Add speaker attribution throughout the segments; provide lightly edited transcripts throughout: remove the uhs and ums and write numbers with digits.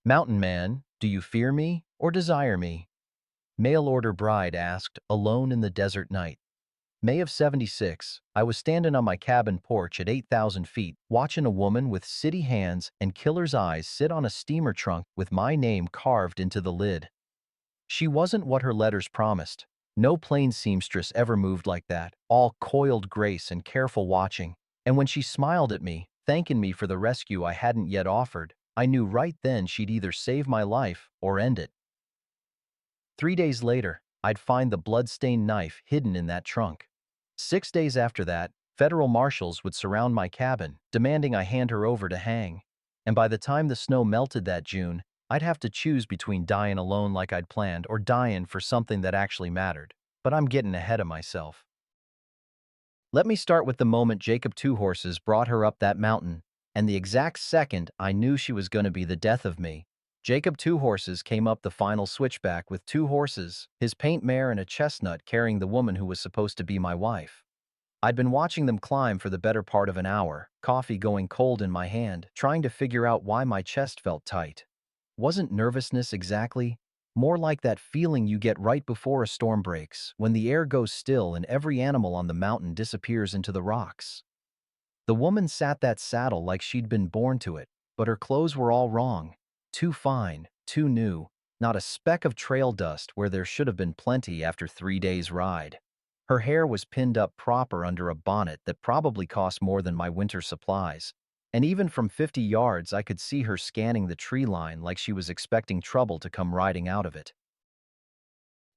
Speaker 1: Mountain man, do you fear me or desire me? Mail order bride asked, alone in the desert night. May of 76, I was standing on my cabin porch at 8,000 feet, watching a woman with city hands and killer's eyes sit on a steamer trunk with my name carved into the lid. She wasn't what her letters promised. No plain seamstress ever moved like that, all coiled grace and careful watching. And when she smiled at me, thanking me for the rescue I hadn't yet offered, I knew right then she'd either save my life or end it. 3 days later, I'd find the blood-stained knife hidden in that trunk. 6 days after that, federal marshals would surround my cabin, demanding I hand her over to hang. And by the time the snow melted that June, I'd have to choose between dying alone like I'd planned or dying for something that actually mattered. But I'm getting ahead of myself. Let me start with the moment Jacob Two Horses brought her up that mountain, and the exact second I knew she was going to be the death of me. Jacob Two Horses came up the final switchback with two horses, his paint mare and a chestnut carrying the woman who was supposed to be my wife. I'd been watching them climb for the better part of an hour, coffee going cold in my hand, trying to figure out why my chest felt tight. Wasn't nervousness exactly, more like that feeling you get right before a storm breaks, when the air goes still and every animal on the mountain disappears into the rocks. The woman sat that saddle like she'd been born to it, but her clothes were all wrong. Too fine, too new, not a speck of trail dust where there should have been plenty after 3 days' ride. Her hair was pinned up proper under a bonnet that probably cost more than my winter supplies. And even from 50 yards, I could see her scanning the tree line like she was expecting trouble to come riding out of it.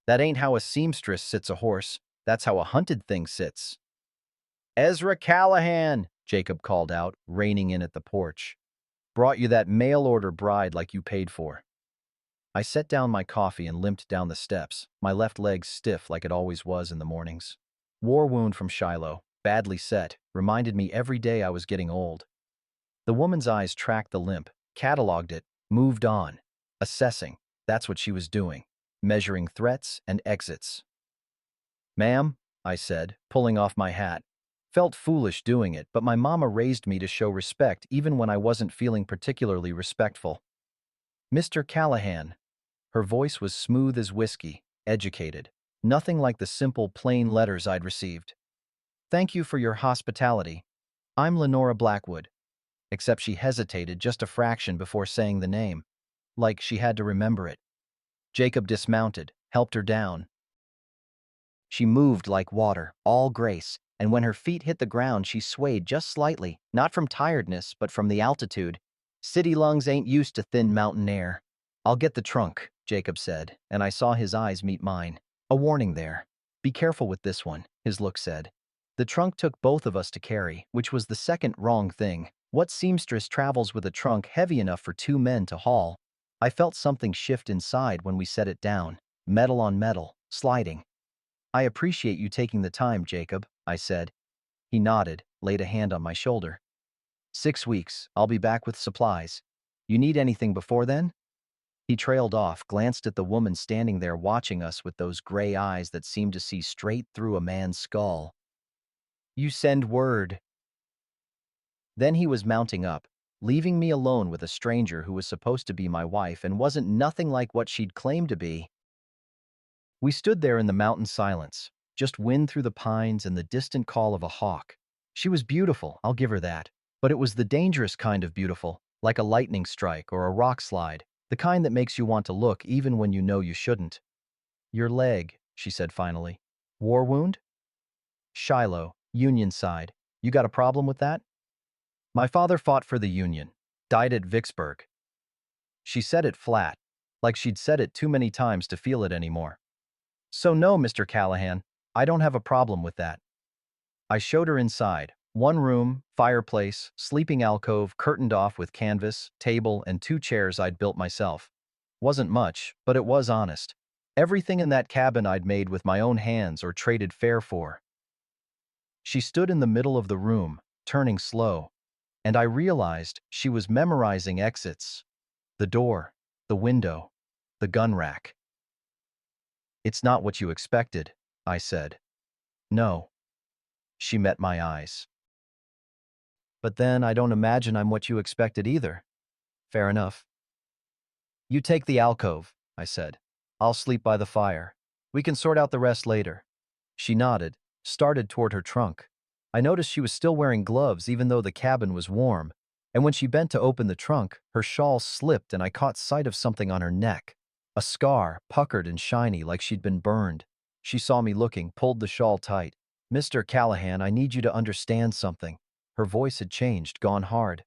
Speaker 1: That ain't how a seamstress sits a horse. That's how a hunted thing sits. Ezra Callahan, Jacob called out, reining in at the porch. Brought you that mail-order bride like you paid for. I set down my coffee and limped down the steps, my left leg stiff like it always was in the mornings. War wound from Shiloh, badly set, reminded me every day I was getting old. The woman's eyes tracked the limp, cataloged it, moved on. Assessing, that's what she was doing, measuring threats and exits. Ma'am, I said, pulling off my hat. Felt foolish doing it, but my mama raised me to show respect even when I wasn't feeling particularly respectful. Mr. Callahan. Her voice was smooth as whiskey, educated. Nothing like the simple, plain letters I'd received. Thank you for your hospitality. I'm Lenora Blackwood. Except she hesitated just a fraction before saying the name, like she had to remember it. Jacob dismounted, helped her down. She moved like water, all grace, and when her feet hit the ground she swayed just slightly, not from tiredness, but from the altitude. City lungs ain't used to thin mountain air. I'll get the trunk, Jacob said, and I saw his eyes meet mine. A warning there. Be careful with this one, his look said. The trunk took both of us to carry, which was the second wrong thing. What seamstress travels with a trunk heavy enough for two men to haul? I felt something shift inside when we set it down. Metal on metal, sliding. I appreciate you taking the time, Jacob, I said. He nodded, laid a hand on my shoulder. 6 weeks, I'll be back with supplies. You need anything before then? He trailed off, glanced at the woman standing there watching us with those gray eyes that seemed to see straight through a man's skull. You send word. Then he was mounting up, leaving me alone with a stranger who was supposed to be my wife and wasn't nothing like what she'd claimed to be. We stood there in the mountain silence, just wind through the pines and the distant call of a hawk. She was beautiful, I'll give her that. But it was the dangerous kind of beautiful, like a lightning strike or a rock slide, the kind that makes you want to look even when you know you shouldn't. Your leg, she said finally. War wound? Shiloh, Union side. You got a problem with that? My father fought for the Union, died at Vicksburg. She said it flat, like she'd said it too many times to feel it anymore. So no, Mr. Callahan, I don't have a problem with that. I showed her inside. One room, fireplace, sleeping alcove curtained off with canvas, table, and two chairs I'd built myself. Wasn't much, but it was honest. Everything in that cabin I'd made with my own hands or traded fair for. She stood in the middle of the room, turning slow, and I realized she was memorizing exits. The door, the window, the gun rack. It's not what you expected, I said. No. She met my eyes. But then I don't imagine I'm what you expected either. Fair enough. You take the alcove, I said. I'll sleep by the fire. We can sort out the rest later. She nodded, started toward her trunk. I noticed she was still wearing gloves even though the cabin was warm, and when she bent to open the trunk, her shawl slipped and I caught sight of something on her neck. A scar, puckered and shiny like she'd been burned. She saw me looking, pulled the shawl tight. Mr. Callahan, I need you to understand something. Her voice had changed, gone hard.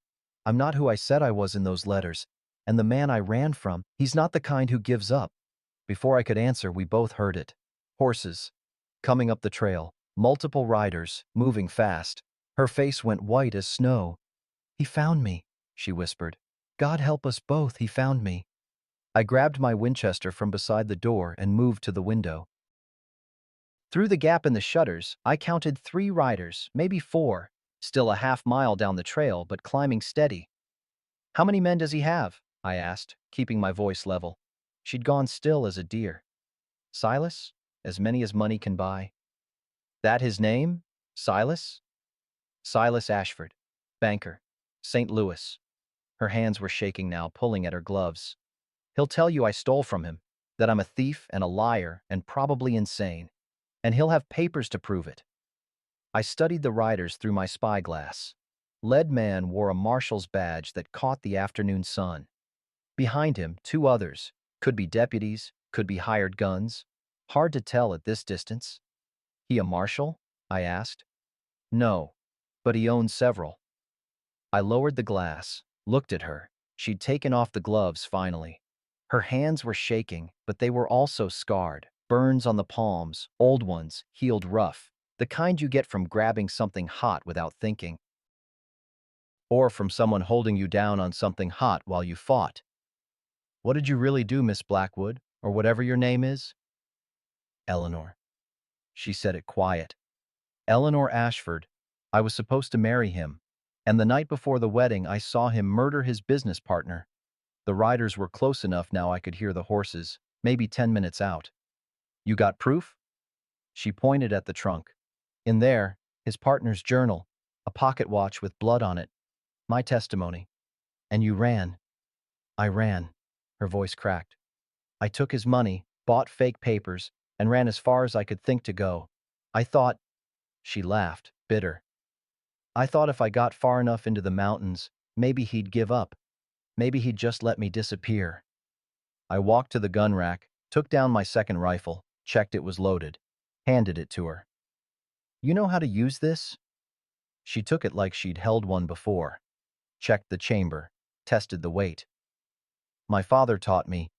Speaker 1: I'm not who I said I was in those letters, and the man I ran from, he's not the kind who gives up. Before I could answer, we both heard it. Horses. Coming up the trail. Multiple riders, moving fast. Her face went white as snow. He found me, she whispered. God help us both, he found me. I grabbed my Winchester from beside the door and moved to the window. Through the gap in the shutters, I counted 3 riders, maybe 4, still a half-mile down the trail, but climbing steady. How many men does he have? I asked, keeping my voice level. She'd gone still as a deer. Silas? As many as money can buy. That his name? Silas? Silas Ashford. Banker. St. Louis. Her hands were shaking now, pulling at her gloves. He'll tell you I stole from him, that I'm a thief and a liar and probably insane. And he'll have papers to prove it. I studied the riders through my spyglass. Lead man wore a marshal's badge that caught the afternoon sun. Behind him, 2 others. Could be deputies, could be hired guns. Hard to tell at this distance. He a marshal? I asked. No, but he owns several. I lowered the glass, looked at her. She'd taken off the gloves finally. Her hands were shaking, but they were also scarred. Burns on the palms, old ones, healed rough. The kind you get from grabbing something hot without thinking. Or from someone holding you down on something hot while you fought. What did you really do, Miss Blackwood, or whatever your name is? Eleanor. She said it quiet. Eleanor Ashford. I was supposed to marry him, and the night before the wedding I saw him murder his business partner. The riders were close enough now I could hear the horses, maybe 10 minutes out. You got proof? She pointed at the trunk. In there, his partner's journal, a pocket watch with blood on it. My testimony. And you ran. I ran. Her voice cracked. I took his money, bought fake papers, and ran as far as I could think to go. I thought, she laughed, bitter. I thought if I got far enough into the mountains, maybe he'd give up. Maybe he'd just let me disappear. I walked to the gun rack, took down my second rifle, checked it was loaded, handed it to her. You know how to use this? She took it like she'd held one before. Checked the chamber, tested the weight. My father taught me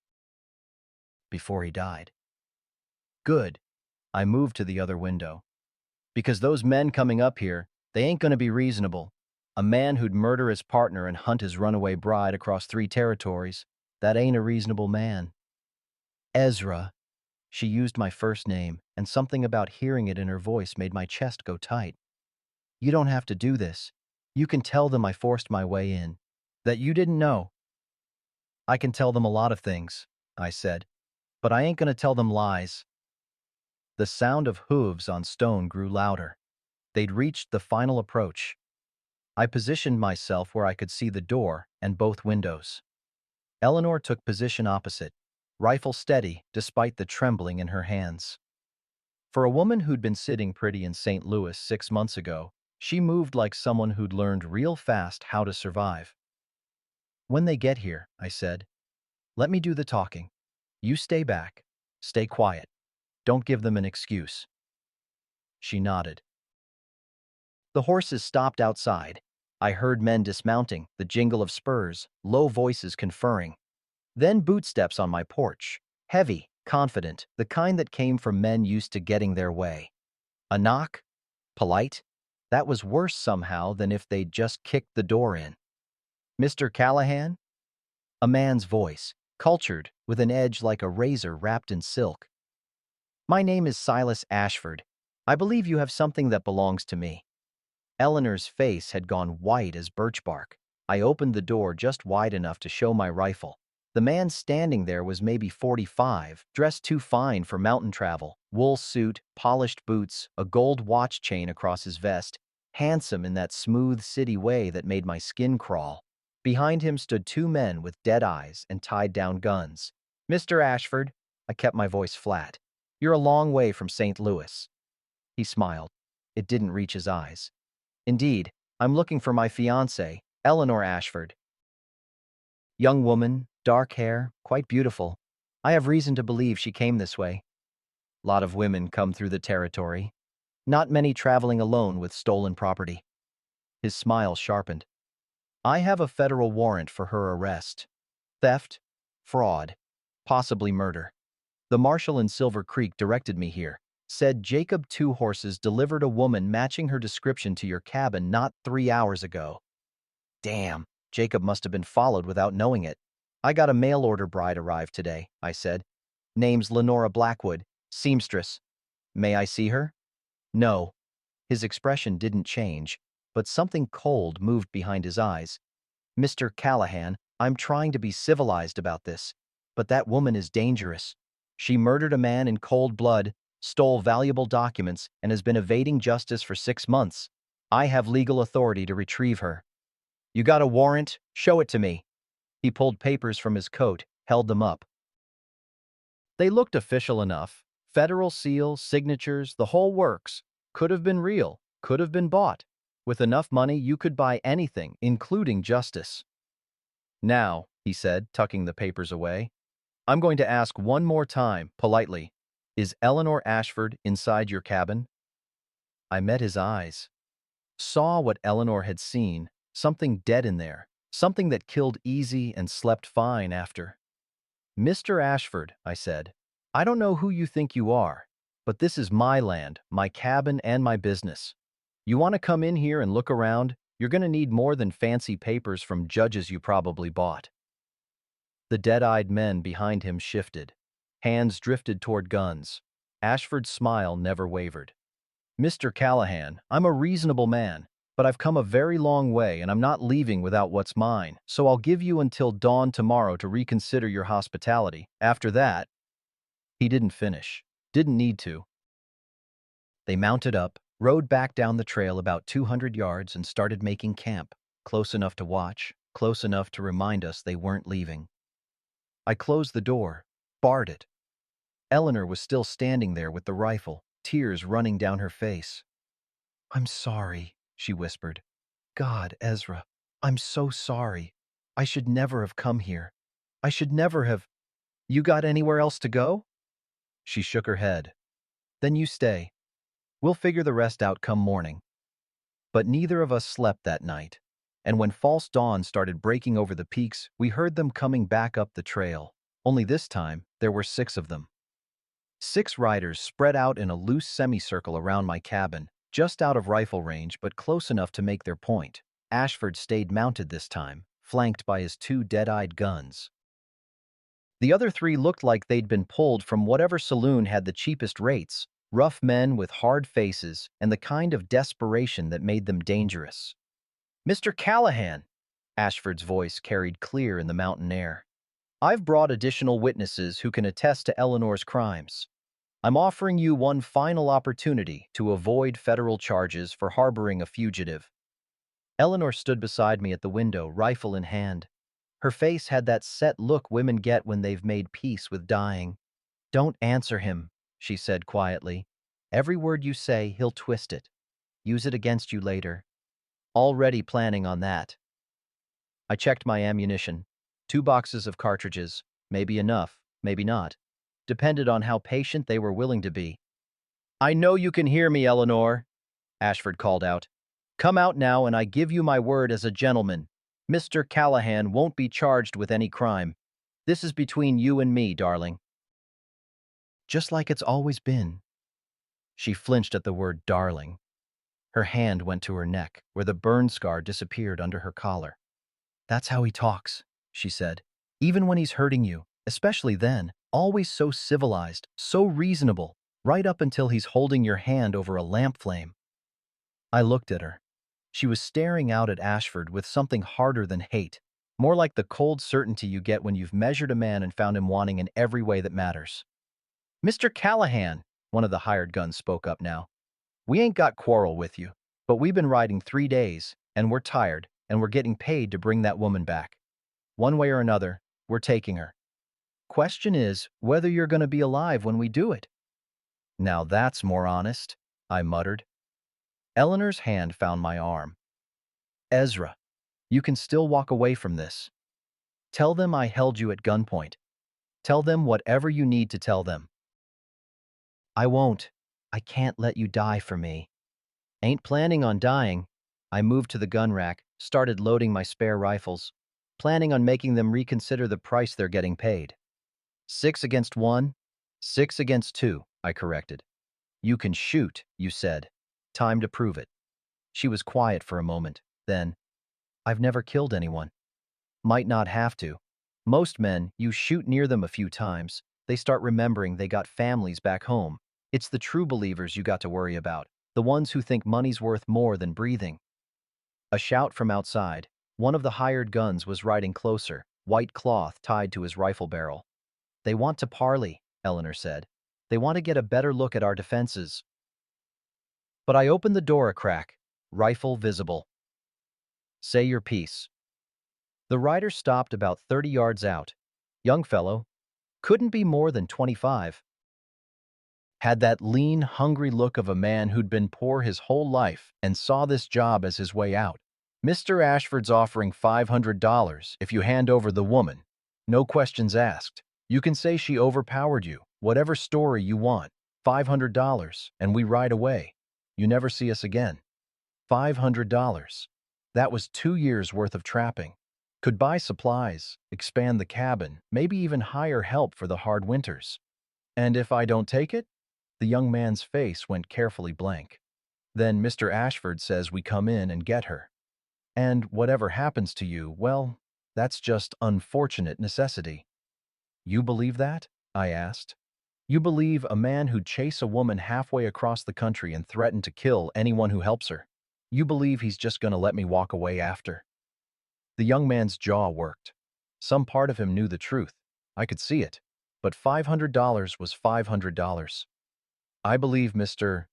Speaker 1: before he died. Good. I moved to the other window. Because those men coming up here, they ain't gonna be reasonable. A man who'd murder his partner and hunt his runaway bride across 3 territories, that ain't a reasonable man. Ezra. She used my first name, and something about hearing it in her voice made my chest go tight. You don't have to do this. You can tell them I forced my way in. That you didn't know. I can tell them a lot of things, I said, but I ain't gonna tell them lies. The sound of hooves on stone grew louder. They'd reached the final approach. I positioned myself where I could see the door and both windows. Eleanor took position opposite, rifle steady despite the trembling in her hands. For a woman who'd been sitting pretty in St. Louis 6 months ago, she moved like someone who'd learned real fast how to survive. When they get here, I said, let me do the talking. You stay back. Stay quiet. Don't give them an excuse. She nodded. The horses stopped outside. I heard men dismounting, the jingle of spurs, low voices conferring. Then bootsteps on my porch. Heavy, confident, the kind that came from men used to getting their way. A knock? Polite? That was worse somehow than if they'd just kicked the door in. Mr. Callahan? A man's voice, cultured, with an edge like a razor wrapped in silk. My name is Silas Ashford. I believe you have something that belongs to me. Eleanor's face had gone white as birch bark. I opened the door just wide enough to show my rifle. The man standing there was maybe 45, dressed too fine for mountain travel, wool suit, polished boots, a gold watch chain across his vest, handsome in that smooth city way that made my skin crawl. Behind him stood two men with dead eyes and tied-down guns. "Mr. Ashford," I kept my voice flat, "you're a long way from St. Louis." He smiled. It didn't reach his eyes. "Indeed, I'm looking for my fiancée, Eleanor Ashford." Young woman, dark hair, quite beautiful. I have reason to believe she came this way. Lot of women come through the territory. Not many traveling alone with stolen property. His smile sharpened. "I have a federal warrant for her arrest. Theft, fraud, possibly murder. The marshal in Silver Creek directed me here. Said Jacob Two Horses delivered a woman matching her description to your cabin not 3 hours ago." Damn, Jacob must have been followed without knowing it. "I got a mail-order bride arrive today," I said. "Name's Lenora Blackwood, seamstress. May I see her?" "No." His expression didn't change, but something cold moved behind his eyes. "Mr. Callahan, I'm trying to be civilized about this, but that woman is dangerous. She murdered a man in cold blood, stole valuable documents, and has been evading justice for 6 months. I have legal authority to retrieve her." "You got a warrant? Show it to me." He pulled papers from his coat, held them up. They looked official enough. Federal seal, signatures, the whole works. Could have been real, could have been bought. With enough money, you could buy anything, including justice. "Now," he said, tucking the papers away, "I'm going to ask one more time, politely. Is Eleanor Ashford inside your cabin?" I met his eyes. Saw what Eleanor had seen, something dead in there, something that killed easy and slept fine after. "Mr. Ashford," I said, "I don't know who you think you are, but this is my land, my cabin, and my business. You want to come in here and look around, you're going to need more than fancy papers from judges you probably bought." The dead-eyed men behind him shifted. Hands drifted toward guns. Ashford's smile never wavered. "Mr. Callahan, I'm a reasonable man, but I've come a very long way and I'm not leaving without what's mine, so I'll give you until dawn tomorrow to reconsider your hospitality. After that—" He didn't finish. Didn't need to. They mounted up, rode back down the trail about 200 yards and started making camp, close enough to watch, close enough to remind us they weren't leaving. I closed the door, barred it. Eleanor was still standing there with the rifle, tears running down her face. "I'm sorry," she whispered. "God, Ezra, I'm so sorry. I should never have come here. I should never have—" "You got anywhere else to go?" She shook her head. "Then you stay. We'll figure the rest out come morning." But neither of us slept that night, and when false dawn started breaking over the peaks, we heard them coming back up the trail. Only this time, there were 6 of them. 6 riders spread out in a loose semicircle around my cabin, just out of rifle range but close enough to make their point. Ashford stayed mounted this time, flanked by his 2 dead-eyed guns. The other 3 looked like they'd been pulled from whatever saloon had the cheapest rates, rough men with hard faces and the kind of desperation that made them dangerous. "Mr. Callahan," Ashford's voice carried clear in the mountain air, "I've brought additional witnesses who can attest to Eleanor's crimes. I'm offering you one final opportunity to avoid federal charges for harboring a fugitive." Eleanor stood beside me at the window, rifle in hand. Her face had that set look women get when they've made peace with dying. "Don't answer him," she said quietly. "Every word you say, he'll twist it. Use it against you later. Already planning on that." I checked my ammunition. 2 boxes of cartridges. Maybe enough, maybe not. Depended on how patient they were willing to be. "I know you can hear me, Eleanor," Ashford called out. "Come out now and I give you my word as a gentleman. Mr. Callahan won't be charged with any crime. This is between you and me, darling." "Just like it's always been." She flinched at the word darling. Her hand went to her neck, where the burn scar disappeared under her collar. "That's how he talks," she said. "Even when he's hurting you, especially then, always so civilized, so reasonable, right up until he's holding your hand over a lamp flame." I looked at her. She was staring out at Ashford with something harder than hate, more like the cold certainty you get when you've measured a man and found him wanting in every way that matters. "Mr. Callahan," one of the hired guns spoke up now, "we ain't got quarrel with you, but we've been riding 3 days, and we're tired, and we're getting paid to bring that woman back. One way or another, we're taking her. Question is whether you're going to be alive when we do it. Now that's more honest, I muttered. Eleanor's hand found my arm. Ezra, you can still walk away from this. Tell them I held you at gunpoint. Tell them whatever you need to tell them. I won't. I can't let you die for me. Ain't planning on dying. I moved to the gun rack, started loading my spare rifles, planning on making them reconsider the price they're getting paid. 6 against 1, 6 against 2, I corrected. You can shoot, you said. Time to prove it. She was quiet for a moment. Then, I've never killed anyone. Might not have to. Most men, you shoot near them a few times, they start remembering they got families back home. It's the true believers you got to worry about, the ones who think money's worth more than breathing. A shout from outside. One of the hired guns was riding closer, white cloth tied to his rifle barrel. They want to parley, Eleanor said. They want to get a better look at our defenses. But I opened the door a crack, rifle visible. Say your piece. The rider stopped about 30 yards out. Young fellow, couldn't be more than 25. Had that lean, hungry look of a man who'd been poor his whole life and saw this job as his way out. Mr. Ashford's offering $500 if you hand over the woman. No questions asked. You can say she overpowered you, whatever story you want. $500, and we ride away. You never see us again. $500. That was 2 years' worth of trapping. Could buy supplies, expand the cabin, maybe even hire help for the hard winters. And if I don't take it? The young man's face went carefully blank. Then Mr. Ashford says we come in and get her. And whatever happens to you, well, that's just unfortunate necessity. You believe that? I asked. You believe a man who'd chase a woman halfway across the country and threaten to kill anyone who helps her? You believe he's just going to let me walk away after? The young man's jaw worked. Some part of him knew the truth. I could see it. But $500 was $500. I believe Mr.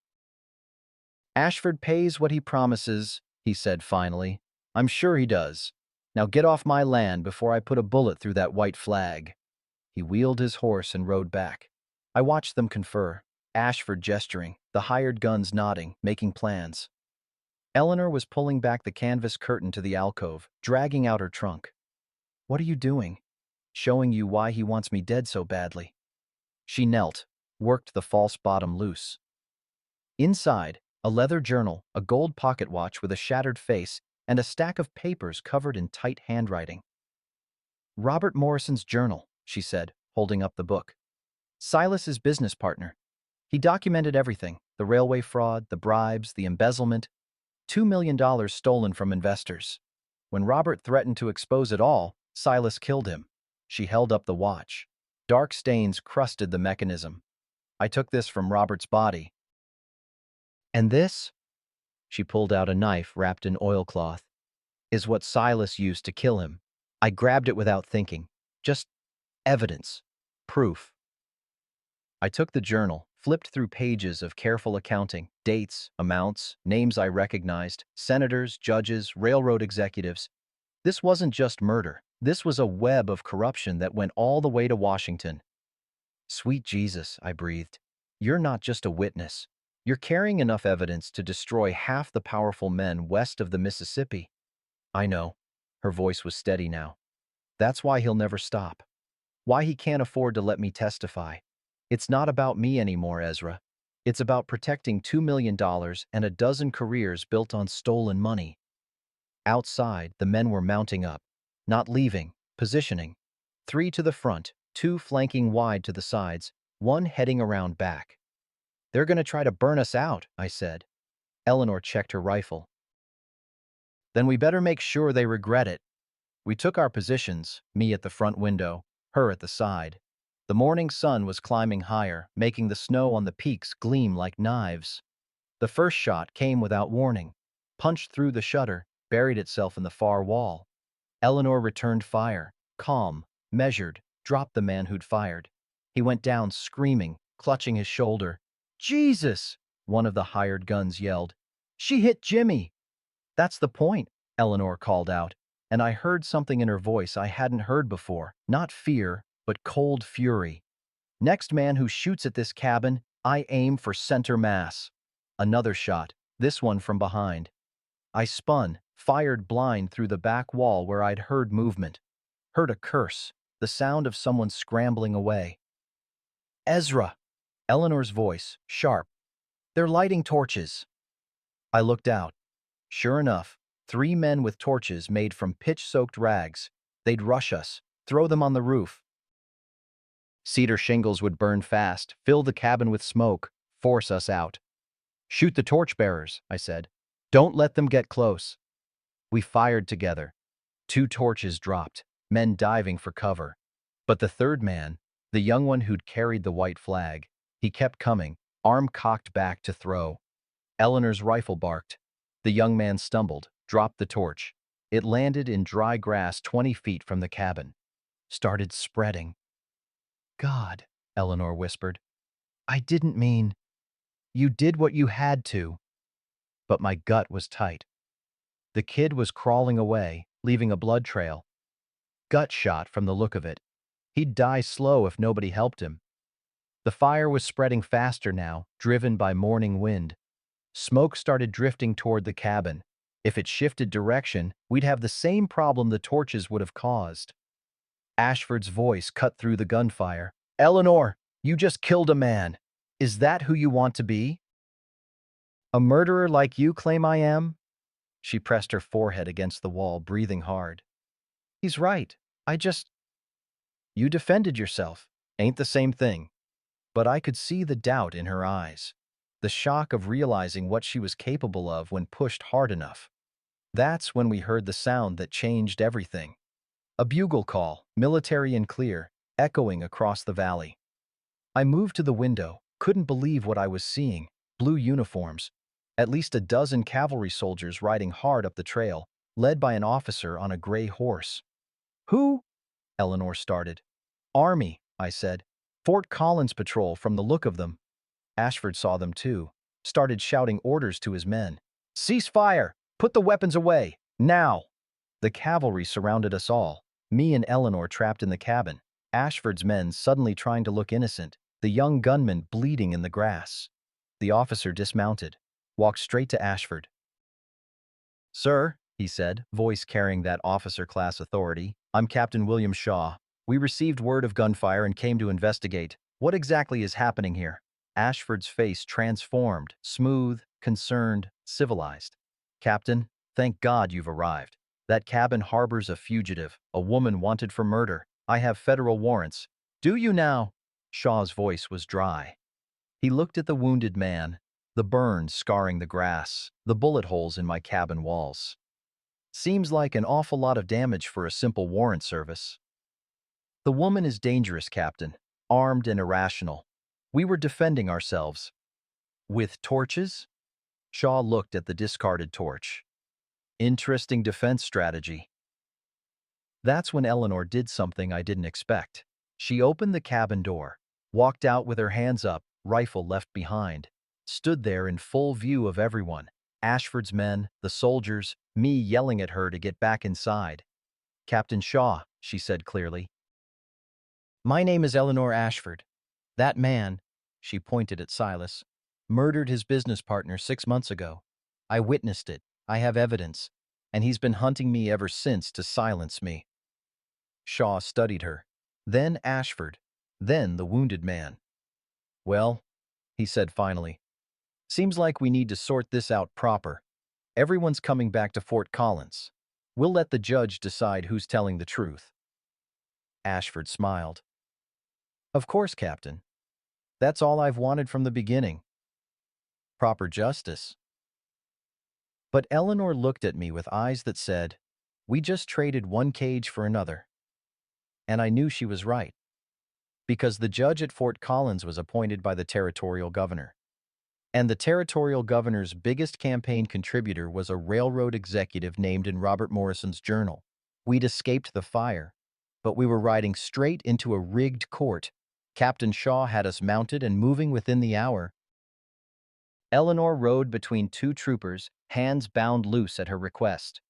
Speaker 1: Ashford pays what he promises, he said finally. I'm sure he does. Now get off my land before I put a bullet through that white flag. He wheeled his horse and rode back. I watched them confer, Ashford gesturing, the hired guns nodding, making plans. Eleanor was pulling back the canvas curtain to the alcove, dragging out her trunk. What are you doing? Showing you why he wants me dead so badly. She knelt, worked the false bottom loose. Inside, a leather journal, a gold pocket watch with a shattered face, and a stack of papers covered in tight handwriting. Robert Morrison's journal, she said, holding up the book. Silas's business partner. He documented everything, the railway fraud, the bribes, the embezzlement, $2 million stolen from investors. When Robert threatened to expose it all, Silas killed him. She held up the watch. Dark stains crusted the mechanism. I took this from Robert's body. And this? She pulled out a knife wrapped in oilcloth. Is what Silas used to kill him. I grabbed it without thinking. Just evidence. Proof. I took the journal, flipped through pages of careful accounting, dates, amounts, names I recognized, senators, judges, railroad executives. This wasn't just murder. This was a web of corruption that went all the way to Washington. Sweet Jesus, I breathed. You're not just a witness. You're carrying enough evidence to destroy half the powerful men west of the Mississippi. I know. Her voice was steady now. That's why he'll never stop. Why he can't afford to let me testify. It's not about me anymore, Ezra. It's about protecting $2 million and a dozen careers built on stolen money. Outside, the men were mounting up, not leaving, positioning. 3 to the front, 2 flanking wide to the sides, 1 heading around back. They're going to try to burn us out, I said. Eleanor checked her rifle. Then we better make sure they regret it. We took our positions, me at the front window, her at the side. The morning sun was climbing higher, making the snow on the peaks gleam like knives. The first shot came without warning, punched through the shutter, buried itself in the far wall. Eleanor returned fire, calm, measured, dropped the man who'd fired. He went down screaming, clutching his shoulder. Jesus! One of the hired guns yelled. She hit Jimmy! That's the point, Eleanor called out, and I heard something in her voice I hadn't heard before. Not fear, but cold fury. Next man who shoots at this cabin, I aim for center mass. Another shot, this one from behind. I spun, fired blind through the back wall where I'd heard movement. Heard a curse, the sound of someone scrambling away. Ezra! Eleanor's voice, sharp. They're lighting torches. I looked out. Sure enough, 3 men with torches made from pitch-soaked rags. They'd rush us, throw them on the roof. Cedar shingles would burn fast, fill the cabin with smoke, force us out. Shoot the torchbearers, I said. Don't let them get close. We fired together. 2 torches dropped, men diving for cover. But the third man, the young one who'd carried the white flag, he kept coming, arm cocked back to throw. Eleanor's rifle barked. The young man stumbled, dropped the torch. It landed in dry grass 20 feet from the cabin. Started spreading. God, Eleanor whispered. I didn't mean. You did what you had to. But my gut was tight. The kid was crawling away, leaving a blood trail. Gut shot from the look of it. He'd die slow if nobody helped him. The fire was spreading faster now, driven by morning wind. Smoke started drifting toward the cabin. If it shifted direction, we'd have the same problem the torches would have caused. Ashford's voice cut through the gunfire. Eleanor, you just killed a man. Is that who you want to be? A murderer like you claim I am? She pressed her forehead against the wall, breathing hard. He's right. You defended yourself. Ain't the same thing. But I could see the doubt in her eyes. The shock of realizing what she was capable of when pushed hard enough. That's when we heard the sound that changed everything. A bugle call, military and clear, echoing across the valley. I moved to the window, couldn't believe what I was seeing. Blue uniforms. At least a dozen cavalry soldiers riding hard up the trail, led by an officer on a gray horse. Who? Eleanor started. Army, I said. Fort Collins patrol from the look of them. Ashford saw them too, started shouting orders to his men. Cease fire! Put the weapons away! Now! The cavalry surrounded us all, me and Eleanor trapped in the cabin, Ashford's men suddenly trying to look innocent, the young gunman bleeding in the grass. The officer dismounted, walked straight to Ashford. Sir, he said, voice carrying that officer-class authority, I'm Captain William Shaw. We received word of gunfire and came to investigate. What exactly is happening here? Ashford's face transformed, smooth, concerned, civilized. Captain, thank God you've arrived. That cabin harbors a fugitive, a woman wanted for murder. I have federal warrants. Do you now? Shaw's voice was dry. He looked at the wounded man, the burns scarring the grass, the bullet holes in my cabin walls. Seems like an awful lot of damage for a simple warrant service. The woman is dangerous, Captain, armed and irrational. We were defending ourselves. With torches? Shaw looked at the discarded torch. Interesting defense strategy. That's when Eleanor did something I didn't expect. She opened the cabin door, walked out with her hands up, rifle left behind, stood there in full view of everyone, Ashford's men, the soldiers, me yelling at her to get back inside. Captain Shaw, she said clearly. My name is Eleanor Ashford. That man, she pointed at Silas, murdered his business partner 6 months ago. I witnessed it. I have evidence. And he's been hunting me ever since to silence me. Shaw studied her. Then Ashford. Then the wounded man. Well, he said finally, seems like we need to sort this out proper. Everyone's coming back to Fort Collins. We'll let the judge decide who's telling the truth. Ashford smiled. Of course, Captain. That's all I've wanted from the beginning. Proper justice. But Eleanor looked at me with eyes that said, we just traded one cage for another. And I knew she was right. Because the judge at Fort Collins was appointed by the territorial governor. And the territorial governor's biggest campaign contributor was a railroad executive named in Robert Morrison's journal. We'd escaped the fire, but we were riding straight into a rigged court. Captain Shaw had us mounted and moving within the hour. Eleanor rode between 2 troopers, hands bound loose at her request.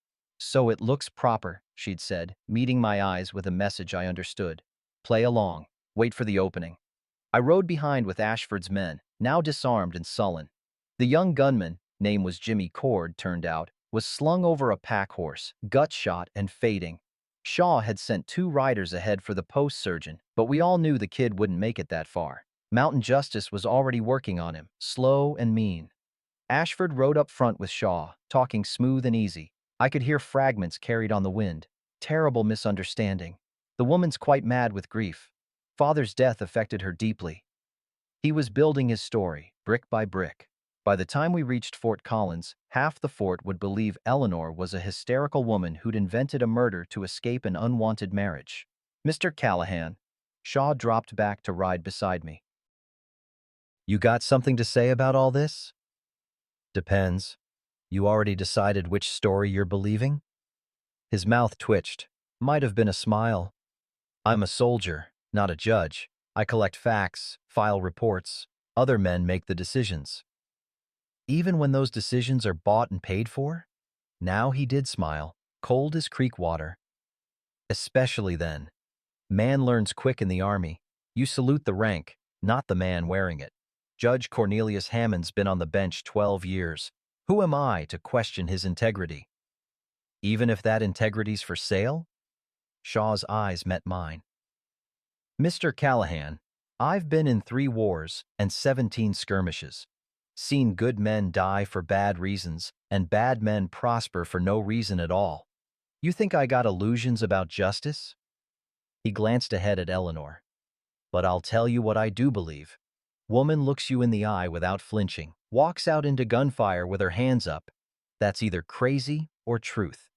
Speaker 1: So it looks proper, she'd said, meeting my eyes with a message I understood. Play along. Wait for the opening. I rode behind with Ashford's men, now disarmed and sullen. The young gunman, name was Jimmy Cord, turned out, was slung over a pack horse, gut shot and fading. Shaw had sent 2 riders ahead for the post surgeon, but we all knew the kid wouldn't make it that far. Mountain Justice was already working on him, slow and mean. Ashford rode up front with Shaw, talking smooth and easy. I could hear fragments carried on the wind. Terrible misunderstanding. The woman's quite mad with grief. Father's death affected her deeply. He was building his story, brick by brick. By the time we reached Fort Collins, half the fort would believe Eleanor was a hysterical woman who'd invented a murder to escape an unwanted marriage. Mr. Callahan. Shaw dropped back to ride beside me. You got something to say about all this? Depends. You already decided which story you're believing? His mouth twitched. Might have been a smile. I'm a soldier, not a judge. I collect facts, file reports. Other men make the decisions. Even when those decisions are bought and paid for? Now he did smile, cold as creek water. Especially then. Man learns quick in the army. You salute the rank, not the man wearing it. Judge Cornelius Hammond's been on the bench 12 years. Who am I to question his integrity? Even if that integrity's for sale? Shaw's eyes met mine. Mr. Callahan, I've been in 3 wars and 17 skirmishes. Seen good men die for bad reasons and bad men prosper for no reason at all. You think I got illusions about justice? He glanced ahead at Eleanor. But I'll tell you what I do believe. Woman looks you in the eye without flinching, walks out into gunfire with her hands up. That's either crazy or truth.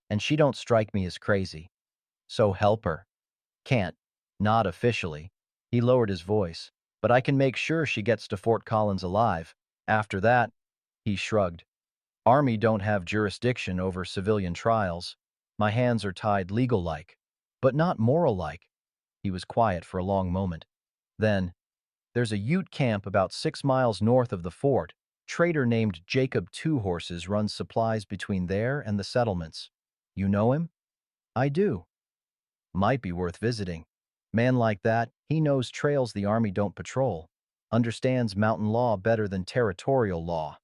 Speaker 1: And she don't strike me as crazy. So help her. Can't. Not officially. He lowered his voice. But I can make sure she gets to Fort Collins alive. After that, he shrugged. Army don't have jurisdiction over civilian trials. My hands are tied legal-like, but not moral-like. He was quiet for a long moment. Then, there's a Ute camp about 6 miles north of the fort. Trader named Jacob Two Horses runs supplies between there and the settlements. You know him? I do. Might be worth visiting. Man like that, he knows trails the army don't patrol. Understands mountain law better than territorial law.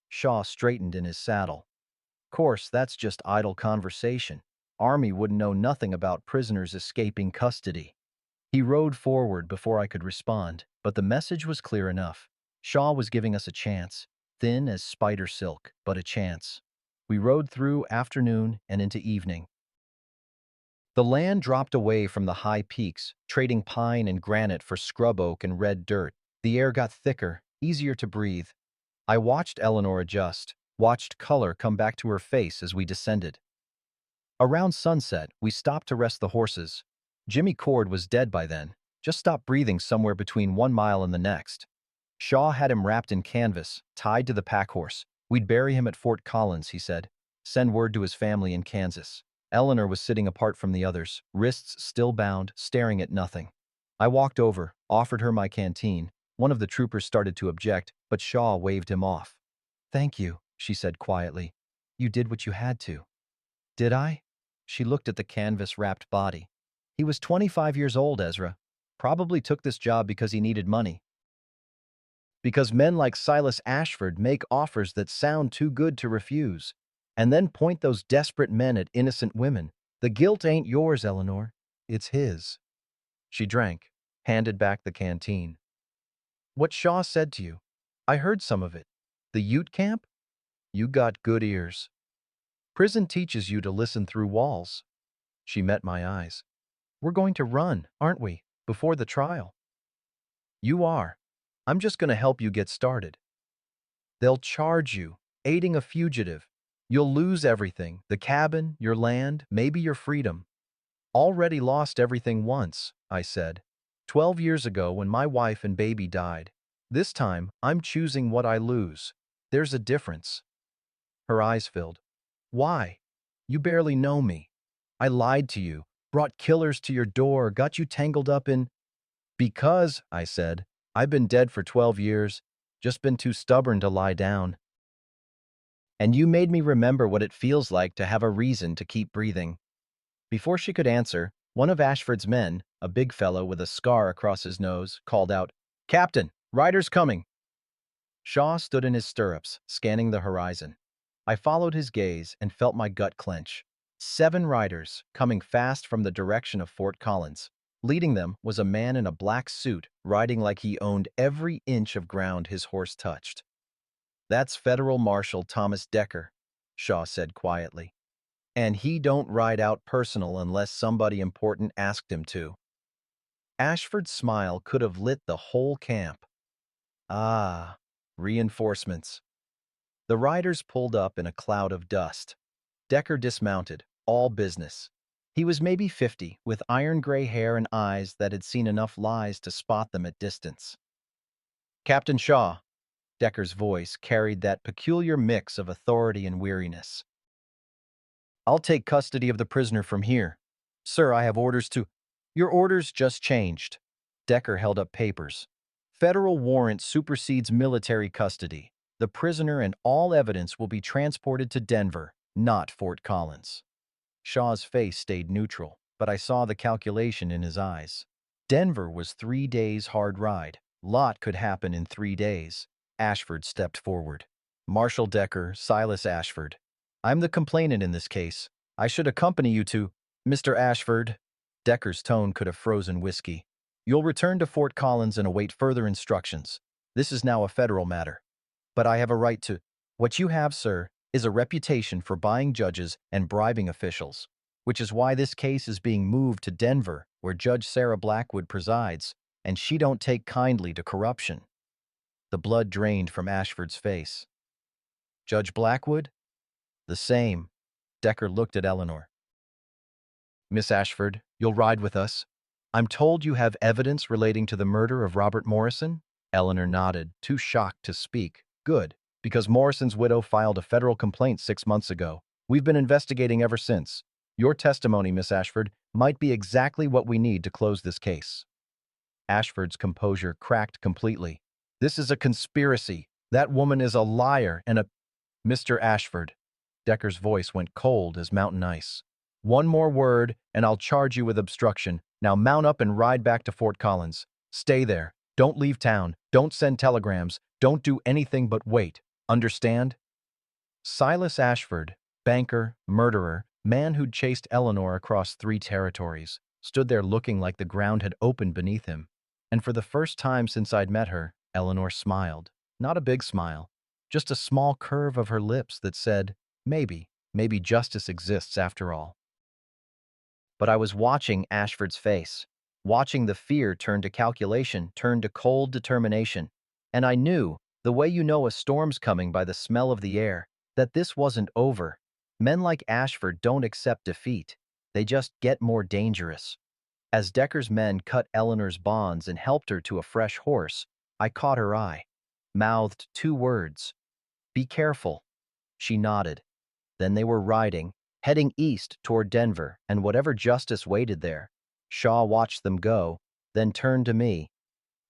Speaker 1: Shaw straightened in his saddle. Course, that's just idle conversation. Army wouldn't know nothing about prisoners escaping custody. He rode forward before I could respond, but the message was clear enough. Shaw was giving us a chance, thin as spider silk, but a chance. We rode through afternoon and into evening. The land dropped away from the high peaks, trading pine and granite for scrub oak and red dirt. The air got thicker, easier to breathe. I watched Eleanor adjust, watched color come back to her face as we descended. Around sunset, we stopped to rest the horses. Jimmy Cord was dead by then, just stopped breathing somewhere between 1 mile and the next. Shaw had him wrapped in canvas, tied to the pack horse. We'd bury him at Fort Collins, he said. Send word to his family in Kansas. Eleanor was sitting apart from the others, wrists still bound, staring at nothing. I walked over, offered her my canteen. One of the troopers started to object, but Shaw waved him off. Thank you, she said quietly. You did what you had to. Did I? She looked at the canvas-wrapped body. He was 25 years old, Ezra. Probably took this job because he needed money. Because men like Silas Ashford make offers that sound too good to refuse, and then point those desperate men at innocent women. The guilt ain't yours, Eleanor. It's his. She drank, handed back the canteen. What Shaw said to you? I heard some of it. The Ute camp? You got good ears. Prison teaches you to listen through walls. She met my eyes. We're going to run, aren't we, before the trial? You are. I'm just going to help you get started. They'll charge you, aiding a fugitive. You'll lose everything, the cabin, your land, maybe your freedom. Already lost everything once, I said. 12 years ago when my wife and baby died. This time, I'm choosing what I lose. There's a difference. Her eyes filled. Why? You barely know me. I lied to you, brought killers to your door, got you tangled up in... Because, I said, I've been dead for 12 years, just been too stubborn to lie down. And you made me remember what it feels like to have a reason to keep breathing. Before she could answer, one of Ashford's men, a big fellow with a scar across his nose, called out, "Captain, riders coming!" Shaw stood in his stirrups, scanning the horizon. I followed his gaze and felt my gut clench. 7 riders, coming fast from the direction of Fort Collins. Leading them was a man in a black suit, riding like he owned every inch of ground his horse touched. "That's Federal Marshal Thomas Decker," Shaw said quietly. "And he don't ride out personal unless somebody important asked him to." Ashford's smile could have lit the whole camp. Ah, reinforcements. The riders pulled up in a cloud of dust. Decker dismounted, all business. He was maybe 50, with iron-gray hair and eyes that had seen enough lies to spot them at distance. "Captain Shaw." Decker's voice carried that peculiar mix of authority and weariness. "I'll take custody of the prisoner from here. Sir, I have orders to—" "Your orders just changed." Decker held up papers. "Federal warrant supersedes military custody. The prisoner and all evidence will be transported to Denver, not Fort Collins." Shaw's face stayed neutral, but I saw the calculation in his eyes. Denver was 3 days' hard ride. Lot could happen in 3 days. Ashford stepped forward. "Marshal Decker, Silas Ashford. I'm the complainant in this case. I should accompany you to—" "Mr. Ashford." Decker's tone could have frozen whiskey. "You'll return to Fort Collins and await further instructions. This is now a federal matter. But I have a right to—" "What you have, sir, is a reputation for buying judges and bribing officials, which is why this case is being moved to Denver, where Judge Sarah Blackwood presides, and she don't take kindly to corruption." The blood drained from Ashford's face. "Judge Blackwood?" "The same." Decker looked at Eleanor. "Miss Ashford, you'll ride with us. I'm told you have evidence relating to the murder of Robert Morrison?" Eleanor nodded, too shocked to speak. "Good, because Morrison's widow filed a federal complaint 6 months ago. We've been investigating ever since. Your testimony, Miss Ashford, might be exactly what we need to close this case." Ashford's composure cracked completely. "This is a conspiracy. That woman is a liar and a—" "Mr. Ashford." Decker's voice went cold as mountain ice. "One more word, and I'll charge you with obstruction. Now mount up and ride back to Fort Collins. Stay there. Don't leave town. Don't send telegrams. Don't do anything but wait. Understand?" Silas Ashford, banker, murderer, man who'd chased Eleanor across 3 territories, stood there looking like the ground had opened beneath him. And for the first time since I'd met her, Eleanor smiled. Not a big smile, just a small curve of her lips that said, maybe justice exists after all. But I was watching Ashford's face, watching the fear turn to calculation, turn to cold determination. And I knew, the way you know a storm's coming by the smell of the air, that this wasn't over. Men like Ashford don't accept defeat. They just get more dangerous. As Decker's men cut Eleanor's bonds and helped her to a fresh horse, I caught her eye, mouthed 2 words. "Be careful." She nodded. Then they were riding, heading east toward Denver and whatever justice waited there. Shaw watched them go, then turned to me.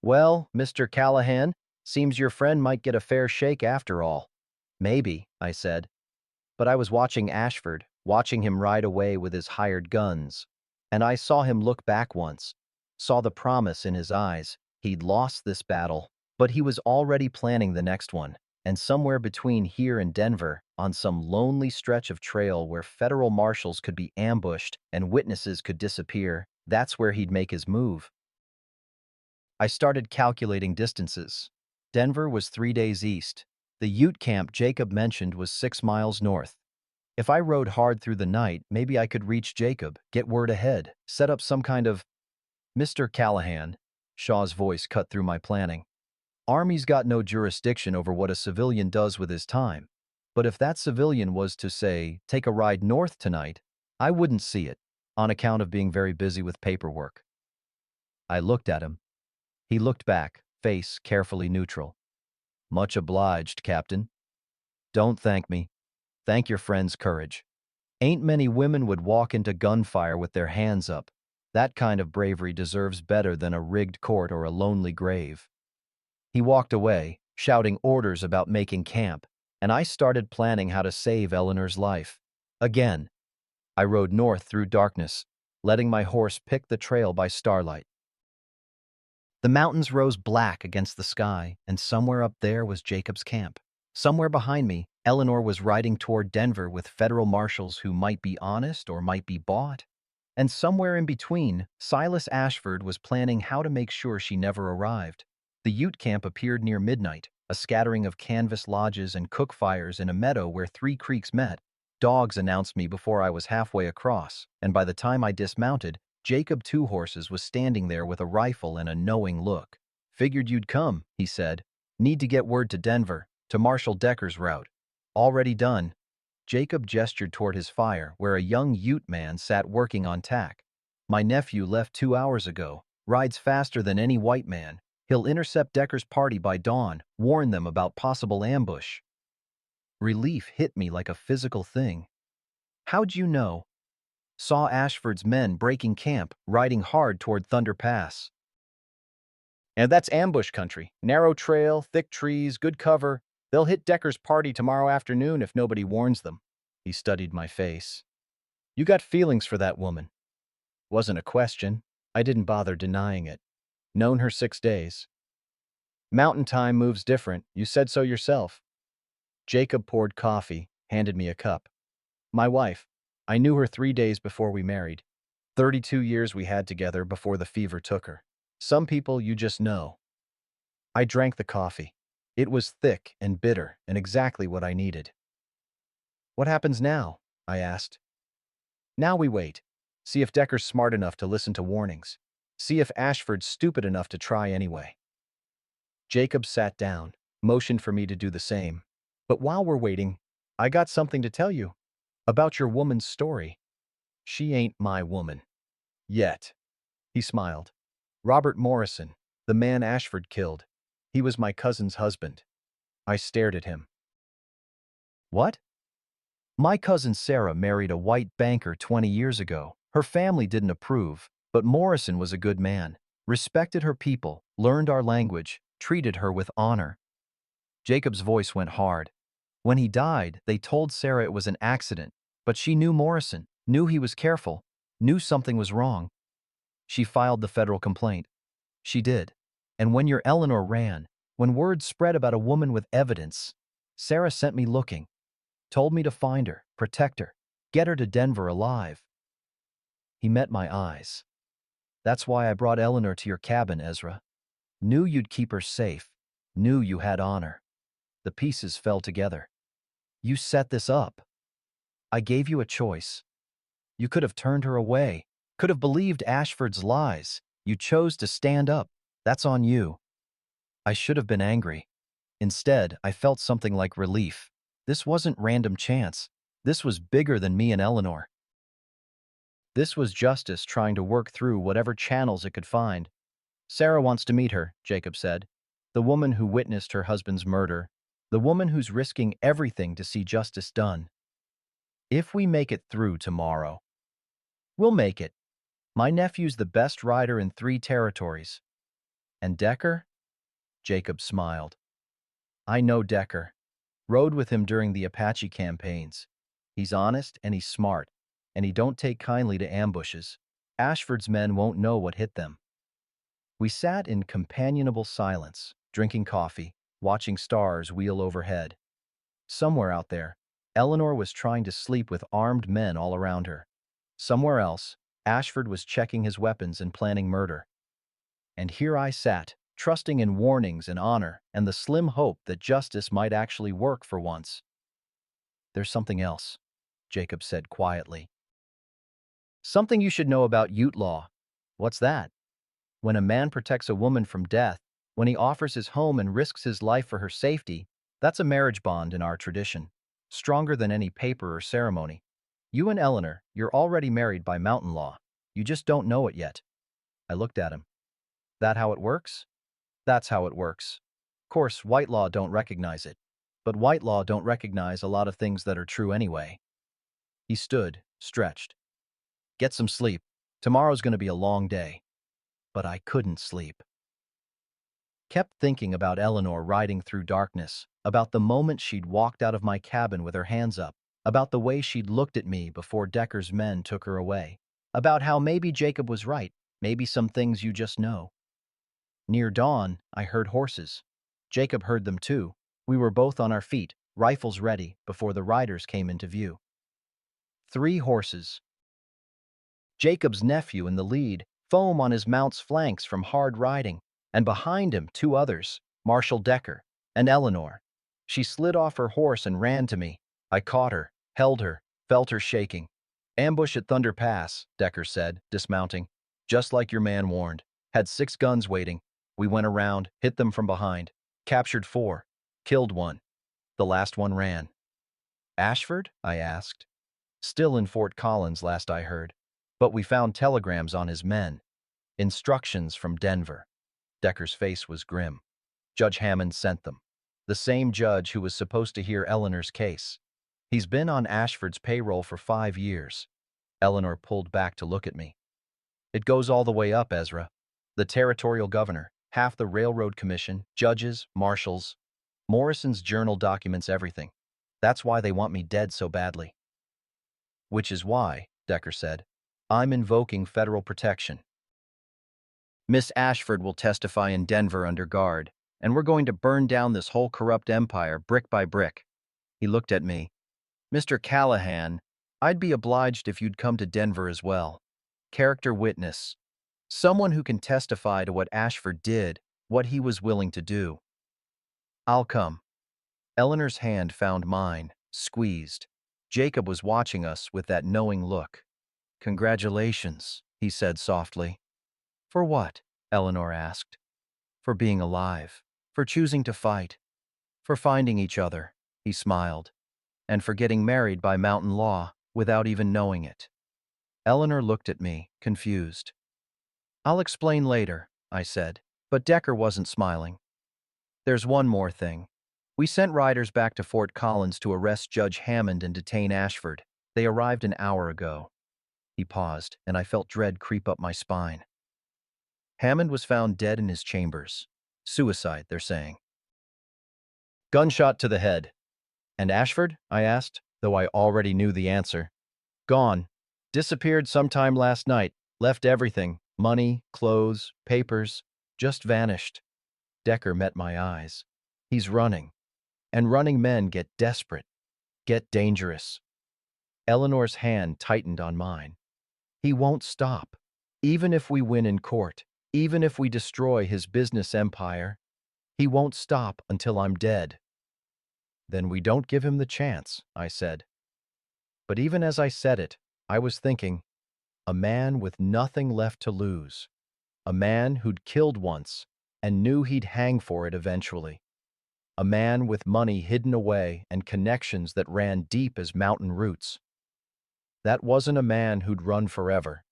Speaker 1: "Well, Mr. Callahan, seems your friend might get a fair shake after all." "Maybe," I said. But I was watching Ashford, watching him ride away with his hired guns. And I saw him look back once, saw the promise in his eyes. He'd lost this battle, but he was already planning the next one. And somewhere between here and Denver, on some lonely stretch of trail where federal marshals could be ambushed and witnesses could disappear, that's where he'd make his move. I started calculating distances. Denver was 3 days east. The Ute camp Jacob mentioned was 6 miles north. If I rode hard through the night, maybe I could reach Jacob, get word ahead, set up some kind of— "Mr. Callahan," Shaw's voice cut through my planning. "Army's got no jurisdiction over what a civilian does with his time. But if that civilian was to, say, take a ride north tonight, I wouldn't see it, on account of being very busy with paperwork." I looked at him. He looked back, face carefully neutral. "Much obliged, Captain." "Don't thank me. Thank your friend's courage. Ain't many women would walk into gunfire with their hands up. That kind of bravery deserves better than a rigged court or a lonely grave." He walked away, shouting orders about making camp, and I started planning how to save Eleanor's life. Again, I rode north through darkness, letting my horse pick the trail by starlight. The mountains rose black against the sky, and somewhere up there was Jacob's camp. Somewhere behind me, Eleanor was riding toward Denver with federal marshals who might be honest or might be bought. And somewhere in between, Silas Ashford was planning how to make sure she never arrived. The Ute camp appeared near midnight, a scattering of canvas lodges and cook fires in a meadow where three creeks met. Dogs announced me before I was halfway across, and by the time I dismounted, Jacob Two Horses was standing there with a rifle and a knowing look. "Figured you'd come," he said. "Need to get word to Denver, to Marshal Decker's route." "Already done." Jacob gestured toward his fire, where a young Ute man sat working on tack. "My nephew left 2 hours ago. Rides faster than any white man. He'll intercept Decker's party by dawn, warn them about possible ambush." Relief hit me like a physical thing. "How'd you know?" "Saw Ashford's men breaking camp, riding hard toward Thunder Pass." "And that's ambush country. Narrow trail, thick trees, good cover. They'll hit Decker's party tomorrow afternoon if nobody warns them." He studied my face. "You got feelings for that woman." Wasn't a question. I didn't bother denying it. Known her 6 days. "Mountain time moves different. You said so yourself." Jacob poured coffee, handed me a cup. "My wife. I knew her 3 days before we married. 32 years we had together before the fever took her. Some people you just know." I drank the coffee. It was thick and bitter and exactly what I needed. "What happens now?" I asked. "Now we wait. See if Decker's smart enough to listen to warnings. See if Ashford's stupid enough to try anyway." Jacob sat down, motioned for me to do the same. "But while we're waiting, I got something to tell you. About your woman's story." "She ain't my woman. Yet." He smiled. "Robert Morrison, the man Ashford killed. He was my cousin's husband." I stared at him. "What?" "My cousin Sarah married a white banker 20 years ago. Her family didn't approve, but Morrison was a good man, respected her people, learned our language, treated her with honor." Jacob's voice went hard. "When he died, they told Sarah it was an accident, but she knew Morrison, knew he was careful, knew something was wrong. She filed the federal complaint." "She did. And when your Eleanor ran, when word spread about a woman with evidence, Sarah sent me looking. Told me to find her, protect her, get her to Denver alive." He met my eyes. "That's why I brought Eleanor to your cabin, Ezra. Knew you'd keep her safe. Knew you had honor." The pieces fell together. "You set this up. I gave you a choice. You could have turned her away, could have believed Ashford's lies. You chose to stand up. That's on you." I should have been angry. Instead, I felt something like relief. This wasn't random chance. This was bigger than me and Eleanor. This was justice trying to work through whatever channels it could find. "Sarah wants to meet her," Jacob said. "The woman who witnessed her husband's murder. The woman who's risking everything to see justice done. If we make it through tomorrow." "We'll make it. My nephew's the best rider in 3 territories." "And Decker?" Jacob smiled. "I know Decker. Rode with him during the Apache campaigns. He's honest and he's smart, and he don't take kindly to ambushes. Ashford's men won't know what hit them." We sat in companionable silence, drinking coffee, watching stars wheel overhead. Somewhere out there, Eleanor was trying to sleep with armed men all around her. Somewhere else, Ashford was checking his weapons and planning murder. And here I sat, trusting in warnings and honor and the slim hope that justice might actually work for once. "There's something else," Jacob said quietly. "Something you should know about Ute law." "What's that?" "When a man protects a woman from death, when he offers his home and risks his life for her safety, that's a marriage bond in our tradition. Stronger than any paper or ceremony. You and Eleanor, you're already married by mountain law. You just don't know it yet." I looked at him. "That how it works?" "That's how it works. Course, white law don't recognize it. But white law don't recognize a lot of things that are true anyway." He stood, stretched. "Get some sleep. Tomorrow's going to be a long day." But I couldn't sleep. Kept thinking about Eleanor riding through darkness, about the moment she'd walked out of my cabin with her hands up, about the way she'd looked at me before Decker's men took her away, about how maybe Jacob was right, maybe some things you just know. Near dawn, I heard horses. Jacob heard them too. We were both on our feet, rifles ready, before the riders came into view. 3 horses. Jacob's nephew in the lead, foam on his mount's flanks from hard riding, and behind him 2 others, Marshal Decker and Eleanor. She slid off her horse and ran to me. I caught her, held her, felt her shaking. Ambush at Thunder Pass, Decker said, dismounting. Just like your man warned. Had 6 guns waiting. We went around, hit them from behind. Captured 4. Killed 1. The last one ran. Ashford? I asked. Still in Fort Collins, last I heard. But we found telegrams on his men. Instructions from Denver. Decker's face was grim. Judge Hammond sent them. The same judge who was supposed to hear Eleanor's case. He's been on Ashford's payroll for 5 years. Eleanor pulled back to look at me. It goes all the way up, Ezra. The territorial governor, half the railroad commission, judges, marshals. Morrison's journal documents everything. That's why they want me dead so badly. Which is why, Decker said, I'm invoking federal protection. Miss Ashford will testify in Denver under guard, and we're going to burn down this whole corrupt empire brick by brick. He looked at me. Mr. Callahan, I'd be obliged if you'd come to Denver as well. Character witness. Someone who can testify to what Ashford did, what he was willing to do. I'll come. Eleanor's hand found mine, squeezed. Jacob was watching us with that knowing look. Congratulations, he said softly. For what? Eleanor asked. For being alive. For choosing to fight. For finding each other, he smiled. And for getting married by mountain law without even knowing it. Eleanor looked at me, confused. I'll explain later, I said, but Decker wasn't smiling. There's one more thing. We sent riders back to Fort Collins to arrest Judge Hammond and detain Ashford. They arrived an hour ago. He paused, and I felt dread creep up my spine. Hammond was found dead in his chambers. Suicide, they're saying. Gunshot to the head. And Ashford? I asked, though I already knew the answer. Gone. Disappeared sometime last night. Left everything. Money, clothes, papers. Just vanished. Decker met my eyes. He's running. And running men get desperate. Get dangerous. Eleanor's hand tightened on mine. He won't stop. Even if we win in court, even if we destroy his business empire, he won't stop until I'm dead. Then we don't give him the chance, I said. But even as I said it, I was thinking, a man with nothing left to lose. A man who'd killed once and knew he'd hang for it eventually. A man with money hidden away and connections that ran deep as mountain roots. That wasn't a man who'd run forever.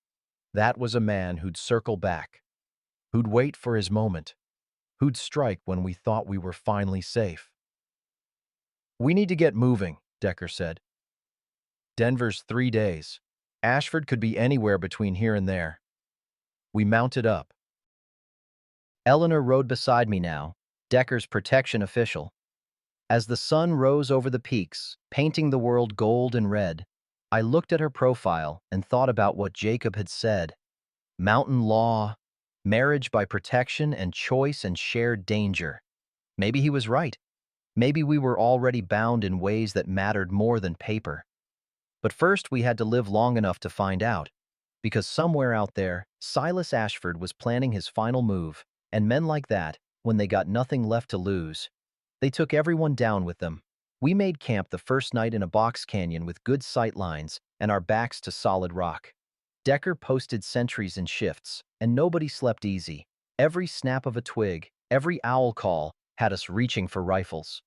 Speaker 1: That was a man who'd circle back, who'd wait for his moment, who'd strike when we thought we were finally safe. We need to get moving, Decker said. Denver's 3 days. Ashford could be anywhere between here and there. We mounted up. Eleanor rode beside me now, Decker's protection official. As the sun rose over the peaks, painting the world gold and red, I looked at her profile and thought about what Jacob had said. Mountain law, marriage by protection and choice and shared danger. Maybe he was right. Maybe we were already bound in ways that mattered more than paper. But first we had to live long enough to find out. Because somewhere out there, Silas Ashford was planning his final move, and men like that, when they got nothing left to lose, they took everyone down with them. We made camp the first night in a box canyon with good sight lines and our backs to solid rock. Decker posted sentries in shifts, and nobody slept easy. Every snap of a twig, every owl call, had us reaching for rifles.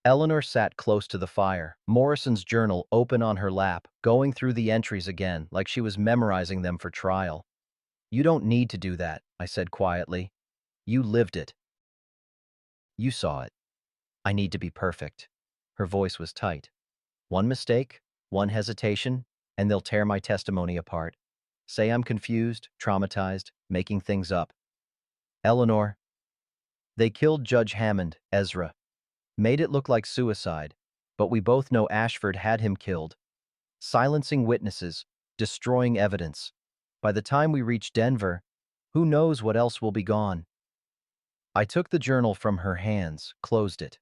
Speaker 1: Eleanor sat close to the fire, Morrison's journal open on her lap, going through the entries again like she was memorizing them for trial. You don't need to do that, I said quietly. You lived it. You saw it. I need to be perfect. Her voice was tight. One mistake, one hesitation, and they'll tear my testimony apart. Say I'm confused, traumatized, making things up. Eleanor. They killed Judge Hammond, Ezra. Made it look like suicide, but we both know Ashford had him killed. Silencing witnesses, destroying evidence. By the time we reach Denver, who knows what else will be gone? I took the journal from her hands, closed it.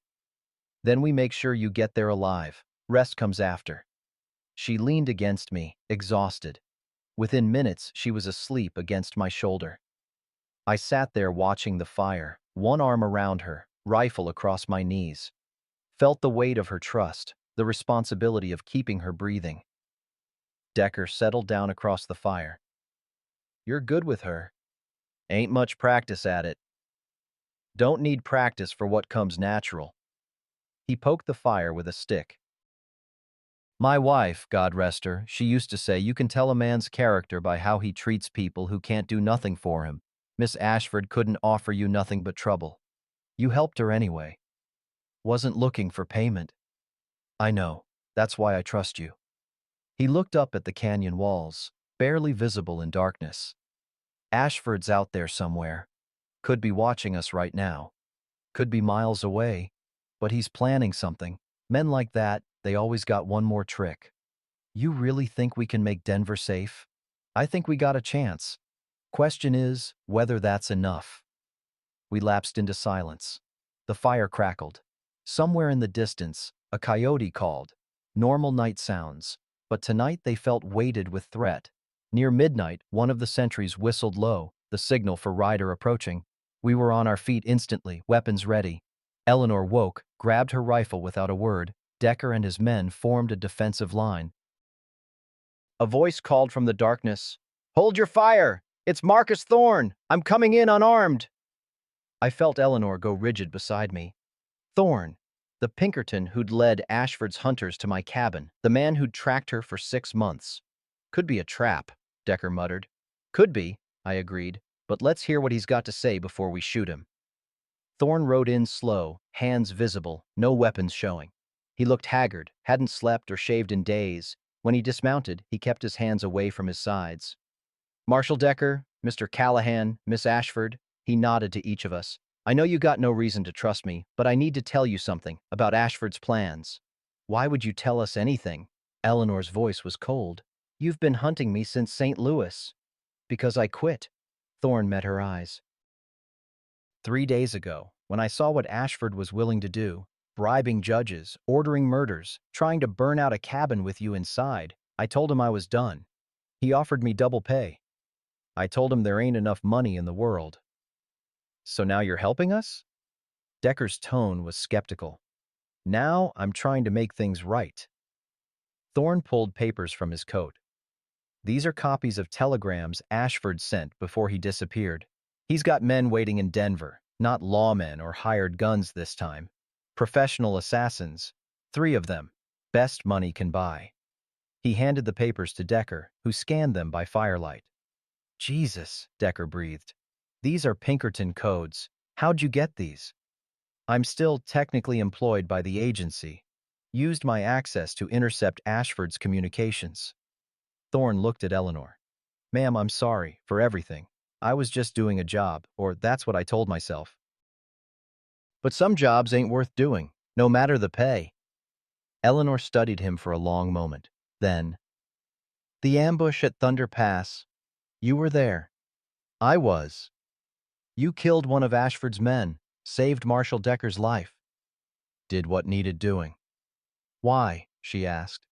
Speaker 1: Then we make sure you get there alive. Rest comes after. She leaned against me, exhausted. Within minutes, she was asleep against my shoulder. I sat there watching the fire, one arm around her, rifle across my knees. Felt the weight of her trust, the responsibility of keeping her breathing. Decker settled down across the fire. You're good with her. Ain't much practice at it. Don't need practice for what comes natural. He poked the fire with a stick. My wife, God rest her, she used to say you can tell a man's character by how he treats people who can't do nothing for him. Miss Ashford couldn't offer you nothing but trouble. You helped her anyway. Wasn't looking for payment. I know. That's why I trust you. He looked up at the canyon walls, barely visible in darkness. Ashford's out there somewhere. Could be watching us right now. Could be miles away. But he's planning something. Men like that, they always got one more trick. You really think we can make Denver safe? I think we got a chance. Question is whether that's enough. We lapsed into silence. The fire crackled. Somewhere in the distance, a coyote called. Normal night sounds. But tonight they felt weighted with threat. Near midnight, one of the sentries whistled low, the signal for Ryder approaching. We were on our feet instantly, weapons ready. Eleanor woke, grabbed her rifle without a word. Decker and his men formed a defensive line. A voice called from the darkness, "Hold your fire! It's Marcus Thorne! I'm coming in unarmed!" I felt Eleanor go rigid beside me. Thorne, the Pinkerton who'd led Ashford's hunters to my cabin, the man who'd tracked her for 6 months. Could be a trap, Decker muttered. Could be, I agreed, but let's hear what he's got to say before we shoot him. Thorne rode in slow, hands visible, no weapons showing. He looked haggard, hadn't slept or shaved in days. When he dismounted, he kept his hands away from his sides. Marshal Decker, Mr. Callahan, Miss Ashford, he nodded to each of us. I know you got no reason to trust me, but I need to tell you something about Ashford's plans. Why would you tell us anything? Eleanor's voice was cold. You've been hunting me since St. Louis. Because I quit. Thorne met her eyes. 3 days ago, when I saw what Ashford was willing to do, bribing judges, ordering murders, trying to burn out a cabin with you inside, I told him I was done. He offered me double pay. I told him there ain't enough money in the world. So now you're helping us? Decker's tone was skeptical. Now I'm trying to make things right. Thorne pulled papers from his coat. These are copies of telegrams Ashford sent before he disappeared. He's got men waiting in Denver, not lawmen or hired guns this time. Professional assassins, 3 of them, best money can buy. He handed the papers to Decker, who scanned them by firelight. Jesus, Decker breathed. These are Pinkerton codes. How'd you get these? I'm still technically employed by the agency. Used my access to intercept Ashford's communications. Thorne looked at Eleanor. Ma'am, I'm sorry for everything. I was just doing a job, or that's what I told myself. But some jobs ain't worth doing, no matter the pay. Eleanor studied him for a long moment. Then, the ambush at Thunder Pass. You were there. I was. You killed one of Ashford's men, saved Marshal Decker's life. Did what needed doing. Why? She asked.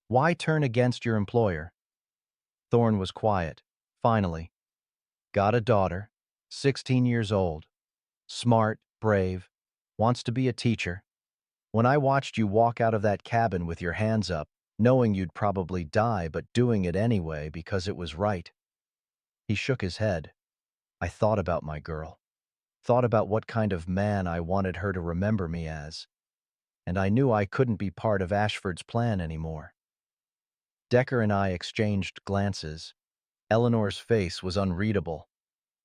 Speaker 1: Why turn against your employer? Thorne was quiet. Finally. Got a daughter, 16 years old. Smart, brave, wants to be a teacher. When I watched you walk out of that cabin with your hands up, knowing you'd probably die but doing it anyway because it was right. He shook his head. I thought about my girl. Thought about what kind of man I wanted her to remember me as. And I knew I couldn't be part of Ashford's plan anymore. Decker and I exchanged glances. Eleanor's face was unreadable.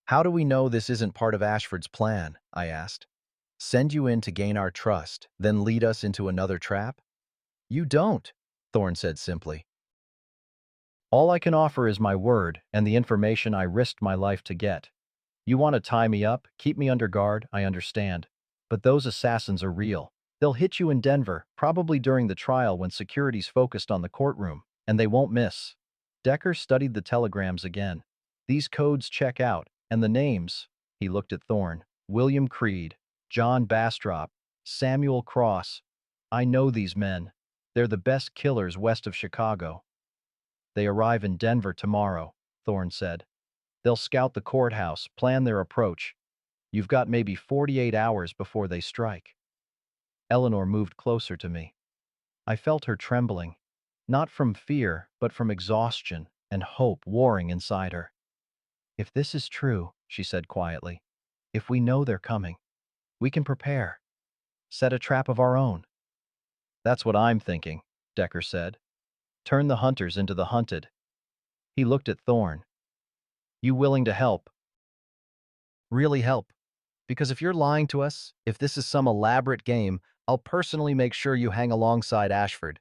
Speaker 1: How do we know this isn't part of Ashford's plan? I asked. Send you in to gain our trust, then lead us into another trap? You don't, Thorne said simply. All I can offer is my word and the information I risked my life to get. You want to tie me up, keep me under guard, I understand. But those assassins are real. They'll hit you in Denver, probably during the trial when security's focused on the courtroom, and they won't miss. Decker studied the telegrams again. These codes check out, and the names, he looked at Thorne, William Creed, John Bastrop, Samuel Cross. I know these men. They're the best killers west of Chicago. They arrive in Denver tomorrow, Thorne said. They'll scout the courthouse, plan their approach. You've got maybe 48 hours before they strike. Eleanor moved closer to me. I felt her trembling, not from fear, but from exhaustion and hope warring inside her. If this is true, she said quietly, if we know they're coming, we can prepare, set a trap of our own. That's what I'm thinking, Decker said. Turn the hunters into the hunted. He looked at Thorne. You willing to help? Really help. Because if you're lying to us, if this is some elaborate game, I'll personally make sure you hang alongside Ashford.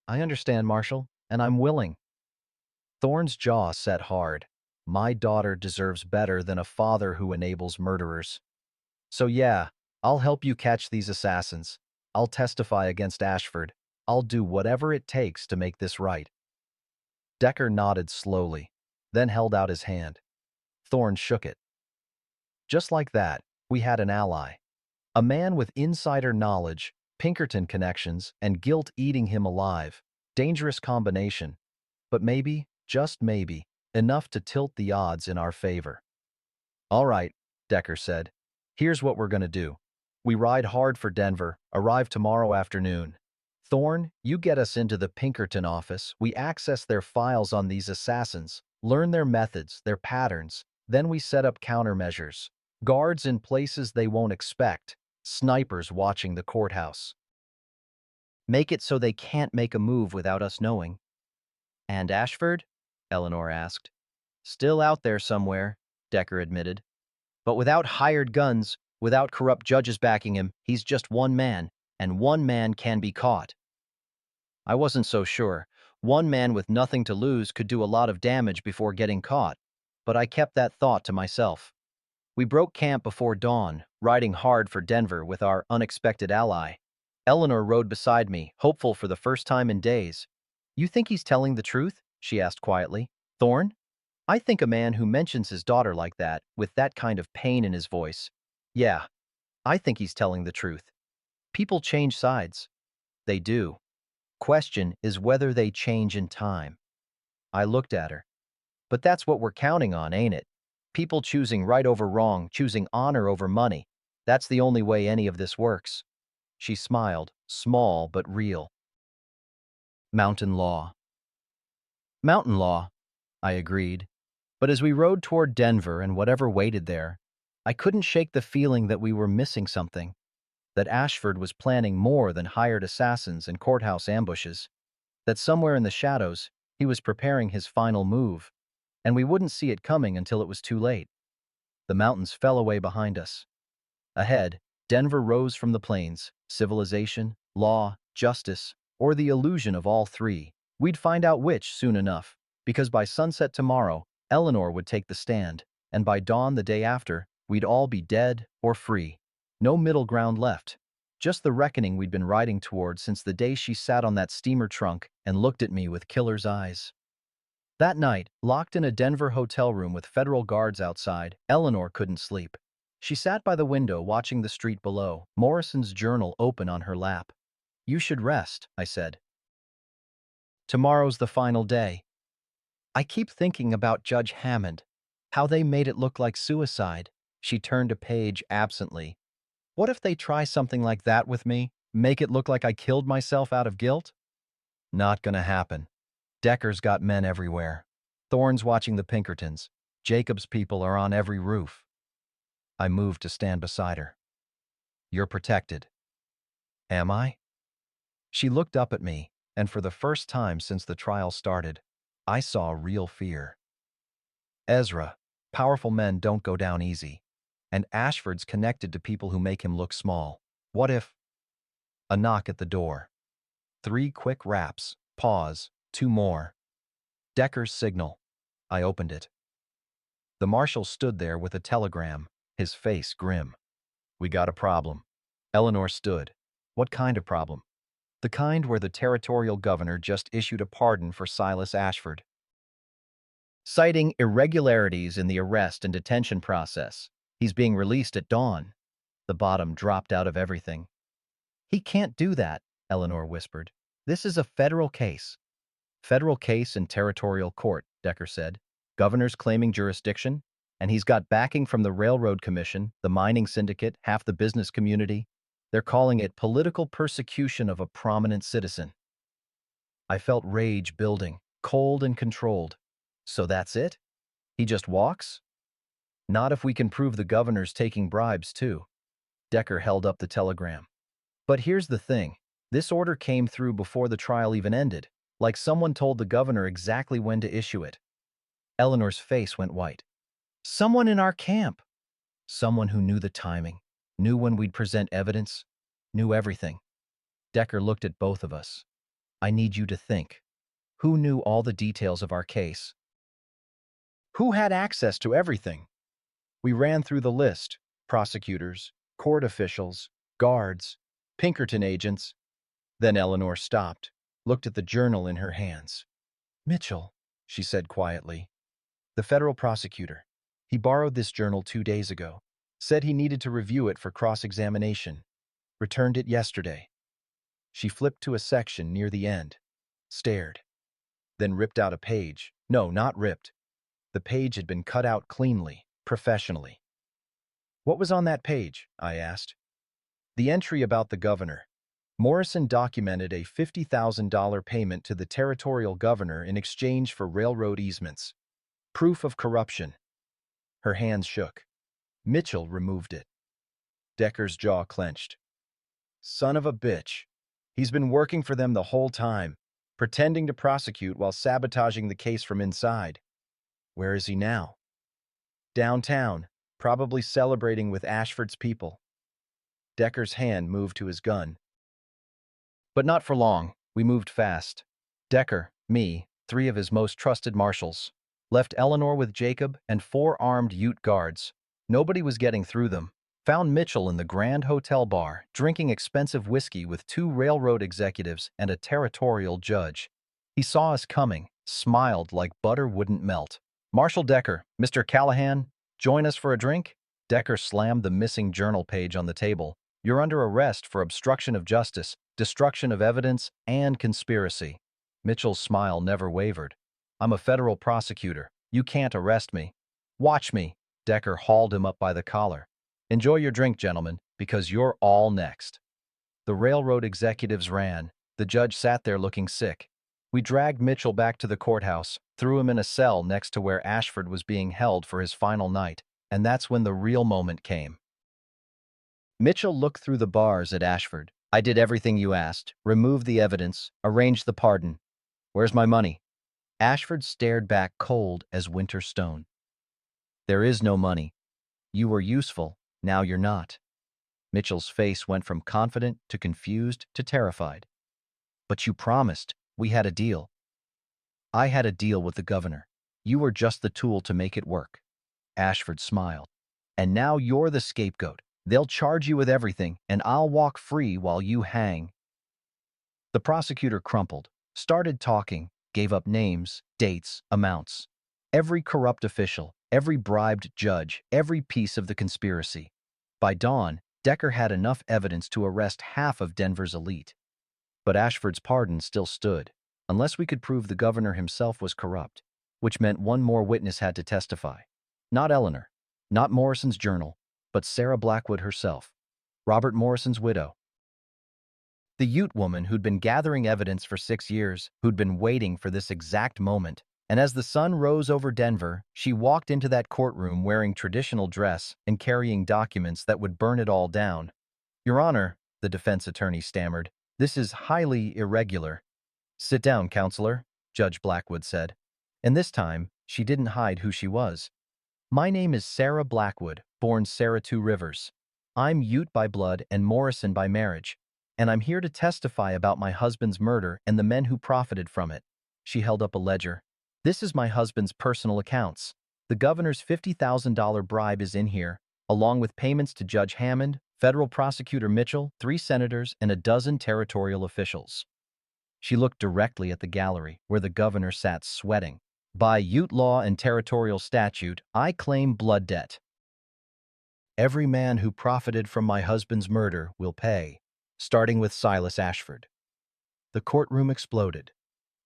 Speaker 1: I understand, Marshal, and I'm willing. Thorne's jaw set hard. My daughter deserves better than a father who enables murderers. So yeah, I'll help you catch these assassins. I'll testify against Ashford. I'll do whatever it takes to make this right. Decker nodded slowly, then held out his hand. Thorne shook it. Just like that, we had an ally. A man with insider knowledge, Pinkerton connections, and guilt eating him alive. Dangerous combination. But maybe, just maybe, enough to tilt the odds in our favor. All right, Decker said. Here's what we're going to do. We ride hard for Denver, arrive tomorrow afternoon. Thorne, you get us into the Pinkerton office. We access their files on these assassins, learn their methods, their patterns. Then we set up countermeasures. Guards in places they won't expect. Snipers watching the courthouse. Make it so they can't make a move without us knowing. And Ashford? Eleanor asked. Still out there somewhere, Decker admitted. But without hired guns, without corrupt judges backing him, he's just one man, and one man can be caught. I wasn't so sure. One man with nothing to lose could do a lot of damage before getting caught, but I kept that thought to myself. We broke camp before dawn, riding hard for Denver with our unexpected ally. Eleanor rode beside me, hopeful for the first time in days. You think he's telling the truth? She asked quietly. Thorne? I think a man who mentions his daughter like that, with that kind of pain in his voice. Yeah, I think he's telling the truth. People change sides. They do. Question is whether they change in time. I looked at her. But that's what we're counting on, ain't it? People choosing right over wrong, choosing honor over money. That's the only way any of this works. She smiled, small but real. Mountain law. Mountain law, I agreed. But as we rode toward Denver and whatever waited there, I couldn't shake the feeling that we were missing something, that Ashford was planning more than hired assassins and courthouse ambushes, that somewhere in the shadows, he was preparing his final move, and we wouldn't see it coming until it was too late. The mountains fell away behind us. Ahead, Denver rose from the plains, civilization, law, justice, or the illusion of all three. We'd find out which soon enough, because by sunset tomorrow, Eleanor would take the stand, and by dawn the day after, we'd all be dead or free. No middle ground left. Just the reckoning we'd been riding toward since the day she sat on that steamer trunk and looked at me with killer's eyes. That night, locked in a Denver hotel room with federal guards outside, Eleanor couldn't sleep. She sat by the window watching the street below, Morrison's journal open on her lap. You should rest, I said. Tomorrow's the final day. I keep thinking about Judge Hammond, how they made it look like suicide. She turned a page absently. What if they try something like that with me? Make it look like I killed myself out of guilt? Not gonna happen. Decker's got men everywhere. Thorne's watching the Pinkertons. Jacob's people are on every roof. I moved to stand beside her. You're protected. Am I? She looked up at me, and for the first time since the trial started, I saw real fear. Ezra, powerful men don't go down easy, and Ashford's connected to people who make him look small. What if? A knock at the door. 3 quick raps, pause, 2 more. Decker's signal. I opened it. The marshal stood there with a telegram, his face grim. We got a problem. Eleanor stood. What kind of problem? The kind where the territorial governor just issued a pardon for Silas Ashford, citing irregularities in the arrest and detention process. He's being released at dawn. The bottom dropped out of everything. He can't do that, Eleanor whispered. This is a federal case. Federal case in territorial court, Decker said. Governor's claiming jurisdiction, and he's got backing from the Railroad Commission, the mining syndicate, half the business community. They're calling it political persecution of a prominent citizen. I felt rage building, cold and controlled. So that's it? He just walks? Not if we can prove the governor's taking bribes, too. Decker held up the telegram. But here's the thing. This order came through before the trial even ended, like someone told the governor exactly when to issue it. Eleanor's face went white. Someone in our camp. Someone who knew the timing, knew when we'd present evidence, knew everything. Decker looked at both of us. I need you to think. Who knew all the details of our case? Who had access to everything? We ran through the list. Prosecutors, court officials, guards, Pinkerton agents. Then Eleanor stopped, looked at the journal in her hands. Mitchell, she said quietly. The federal prosecutor. He borrowed this journal 2 days ago. Said he needed to review it for cross-examination. Returned it yesterday. She flipped to a section near the end. Stared. Then ripped out a page. No, not ripped. The page had been cut out cleanly, professionally. What was on that page? I asked. The entry about the governor. Morrison documented a $50,000 payment to the territorial governor in exchange for railroad easements. Proof of corruption. Her hands shook. Mitchell removed it. Decker's jaw clenched. Son of a bitch. He's been working for them the whole time, pretending to prosecute while sabotaging the case from inside. Where is he now? Downtown, probably celebrating with Ashford's people. Decker's hand moved to his gun. But not for long. We moved fast. Decker, me, 3 of his most trusted marshals, left Eleanor with Jacob and 4 armed Ute guards. Nobody was getting through them. Found Mitchell in the Grand Hotel bar, drinking expensive whiskey with 2 railroad executives and a territorial judge. He saw us coming, smiled like butter wouldn't melt. Marshal Decker, Mr. Callahan, join us for a drink? Decker slammed the missing journal page on the table. You're under arrest for obstruction of justice, destruction of evidence, and conspiracy. Mitchell's smile never wavered. I'm a federal prosecutor. You can't arrest me. Watch me. Decker hauled him up by the collar. Enjoy your drink, gentlemen, because you're all next. The railroad executives ran. The judge sat there looking sick. We dragged Mitchell back to the courthouse, threw him in a cell next to where Ashford was being held for his final night, and that's when the real moment came. Mitchell looked through the bars at Ashford. I did everything you asked, removed the evidence, arranged the pardon. Where's my money? Ashford stared back cold as winter stone. There is no money. You were useful, now you're not. Mitchell's face went from confident to confused to terrified. But you promised. We had a deal. I had a deal with the governor. You were just the tool to make it work. Ashford smiled. And now you're the scapegoat. They'll charge you with everything, and I'll walk free while you hang. The prosecutor crumpled, started talking, gave up names, dates, amounts. Every corrupt official, every bribed judge, every piece of the conspiracy. By dawn, Decker had enough evidence to arrest half of Denver's elite. But Ashford's pardon still stood, unless we could prove the governor himself was corrupt, which meant one more witness had to testify. Not Eleanor, not Morrison's journal, but Sarah Blackwood herself, Robert Morrison's widow. The Ute woman who'd been gathering evidence for 6 years, who'd been waiting for this exact moment. And as the sun rose over Denver, she walked into that courtroom wearing traditional dress and carrying documents that would burn it all down. Your Honor, the defense attorney stammered, this is highly irregular. Sit down, counselor, Judge Blackwood said. And this time, she didn't hide who she was. My name is Sarah Blackwood, born Sarah Two Rivers. I'm Ute by blood and Morrison by marriage, and I'm here to testify about my husband's murder and the men who profited from it. She held up a ledger. This is my husband's personal accounts. The governor's $50,000 bribe is in here, along with payments to Judge Hammond, Federal Prosecutor Mitchell, 3 senators, and a dozen territorial officials. She looked directly at the gallery, where the governor sat sweating. By Ute law and territorial statute, I claim blood debt. Every man who profited from my husband's murder will pay, starting with Silas Ashford. The courtroom exploded,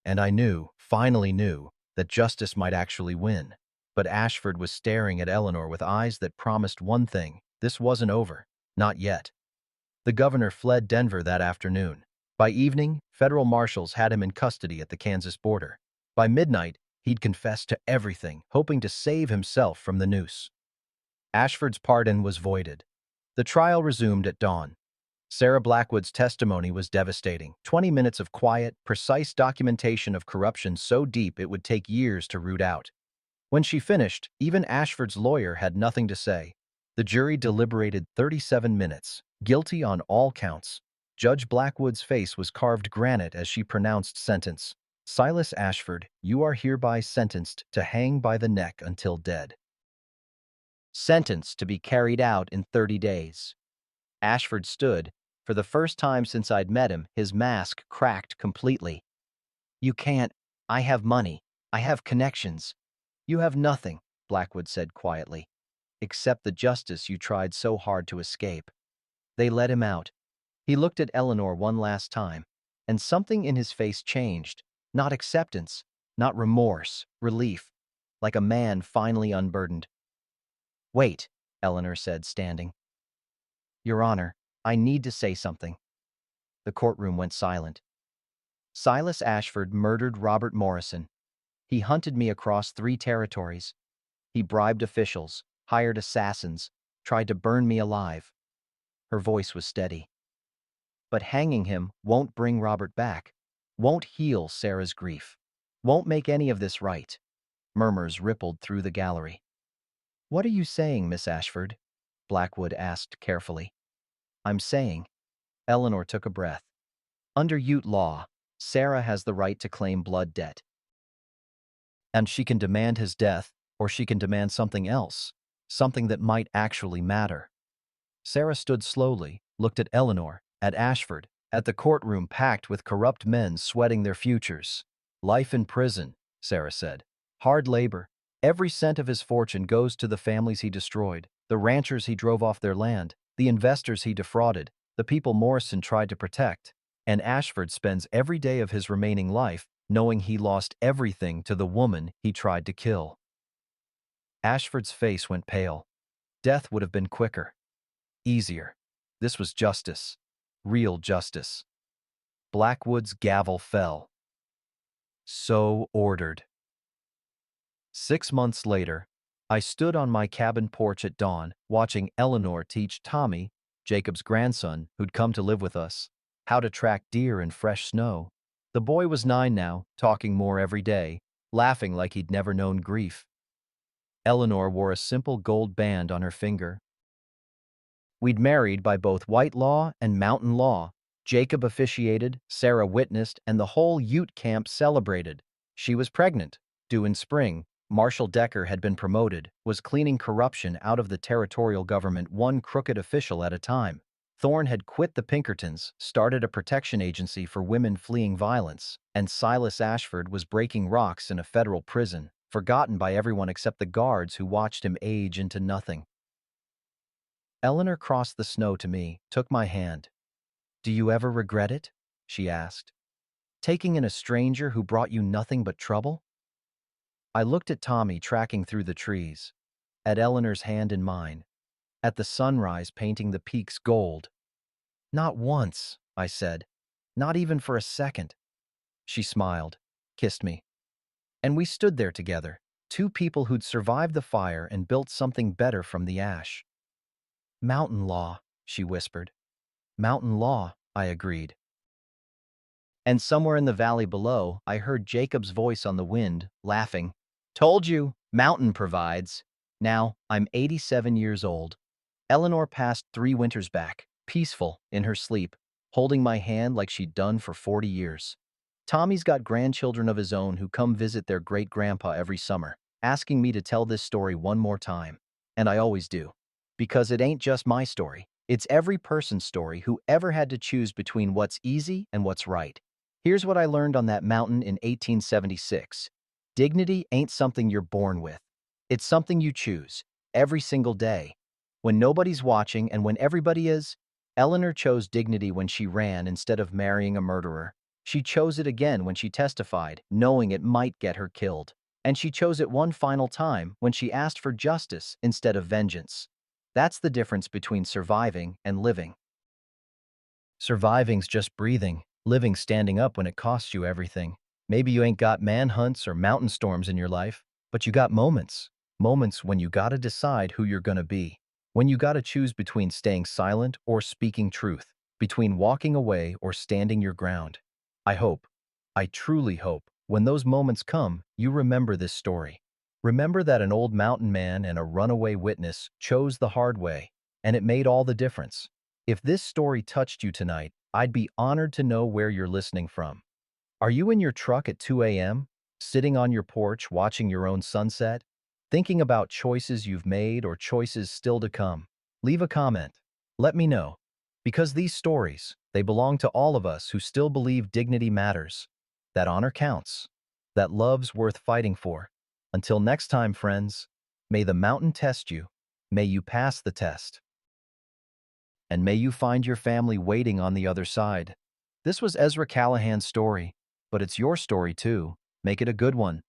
Speaker 1: and I knew, finally knew, that justice might actually win. But Ashford was staring at Eleanor with eyes that promised one thing: this wasn't over. Not yet. The governor fled Denver that afternoon. By evening, federal marshals had him in custody at the Kansas border. By midnight, he'd confessed to everything, hoping to save himself from the noose. Ashford's pardon was voided. The trial resumed at dawn. Sarah Blackwood's testimony was devastating. 20 minutes of quiet, precise documentation of corruption so deep it would take years to root out. When she finished, even Ashford's lawyer had nothing to say. The jury deliberated 37 minutes, guilty on all counts. Judge Blackwood's face was carved granite as she pronounced sentence. Silas Ashford, you are hereby sentenced to hang by the neck until dead. Sentence to be carried out in 30 days. Ashford stood. For the first time since I'd met him, his mask cracked completely. You can't. I have money. I have connections. You have nothing, Blackwood said quietly, except the justice you tried so hard to escape. They let him out. He looked at Eleanor one last time, and something in his face changed. Not acceptance, not remorse, relief, like a man finally unburdened. Wait, Eleanor said, standing. Your Honor, I need to say something. The courtroom went silent. Silas Ashford murdered Robert Morrison. He hunted me across 3 territories. He bribed officials, hired assassins, tried to burn me alive. Her voice was steady. But hanging him won't bring Robert back, won't heal Sarah's grief, won't make any of this right. Murmurs rippled through the gallery. What are you saying, Miss Ashford? Blackwood asked carefully. I'm saying. Eleanor took a breath. Under Ute law, Sarah has the right to claim blood debt. And she can demand his death, or she can demand something else, something that might actually matter. Sarah stood slowly, looked at Eleanor, at Ashford, at the courtroom packed with corrupt men sweating their futures. Life in prison, Sarah said. Hard labor. Every cent of his fortune goes to the families he destroyed, the ranchers he drove off their land, the investors he defrauded, the people Morrison tried to protect. And Ashford spends every day of his remaining life knowing he lost everything to the woman he tried to kill. Ashford's face went pale. Death would have been quicker, easier. This was justice, real justice. Blackwood's gavel fell. So ordered. 6 months later, I stood on my cabin porch at dawn, watching Eleanor teach Tommy, Jacob's grandson, who'd come to live with us, how to track deer in fresh snow. The boy was 9 now, talking more every day, laughing like he'd never known grief. Eleanor wore a simple gold band on her finger. We'd married by both white law and mountain law. Jacob officiated, Sarah witnessed, and the whole Ute camp celebrated. She was pregnant, due in spring. Marshal Decker had been promoted, was cleaning corruption out of the territorial government one crooked official at a time. Thorne had quit the Pinkertons, started a protection agency for women fleeing violence, and Silas Ashford was breaking rocks in a federal prison, forgotten by everyone except the guards who watched him age into nothing. Eleanor crossed the snow to me, took my hand. Do you ever regret it? She asked. Taking in a stranger who brought you nothing but trouble? I looked at Tommy tracking through the trees, at Eleanor's hand in mine, at the sunrise painting the peaks gold. Not once, I said. Not even for a second. She smiled, kissed me. And we stood there together, 2 people who'd survived the fire and built something better from the ash. Mountain law, she whispered. Mountain law, I agreed. And somewhere in the valley below, I heard Jacob's voice on the wind, laughing. Told you, mountain provides. Now, I'm 87 years old. Eleanor passed 3 winters back, peaceful, in her sleep, holding my hand like she'd done for 40 years. Tommy's got grandchildren of his own who come visit their great-grandpa every summer, asking me to tell this story one more time. And I always do. Because it ain't just my story. It's every person's story who ever had to choose between what's easy and what's right. Here's what I learned on that mountain in 1876. Dignity ain't something you're born with. It's something you choose, every single day. When nobody's watching and when everybody is, Eleanor chose dignity when she ran instead of marrying a murderer. She chose it again when she testified, knowing it might get her killed. And she chose it one final time when she asked for justice instead of vengeance. That's the difference between surviving and living. Surviving's just breathing, living standing up when it costs you everything. Maybe you ain't got manhunts or mountain storms in your life, but you got moments. Moments when you gotta decide who you're gonna be. When you gotta choose between staying silent or speaking truth, between walking away or standing your ground. I hope, I truly hope, when those moments come, you remember this story. Remember that an old mountain man and a runaway witness chose the hard way, and it made all the difference. If this story touched you tonight, I'd be honored to know where you're listening from. Are you in your truck at 2 a.m., sitting on your porch watching your own sunset, thinking about choices you've made or choices still to come? Leave a comment. Let me know. Because these stories, they belong to all of us who still believe dignity matters, that honor counts, that love's worth fighting for. Until next time, friends, may the mountain test you, may you pass the test, and may you find your family waiting on the other side. This was Ezra Callahan's story, but it's your story too. Make it a good one.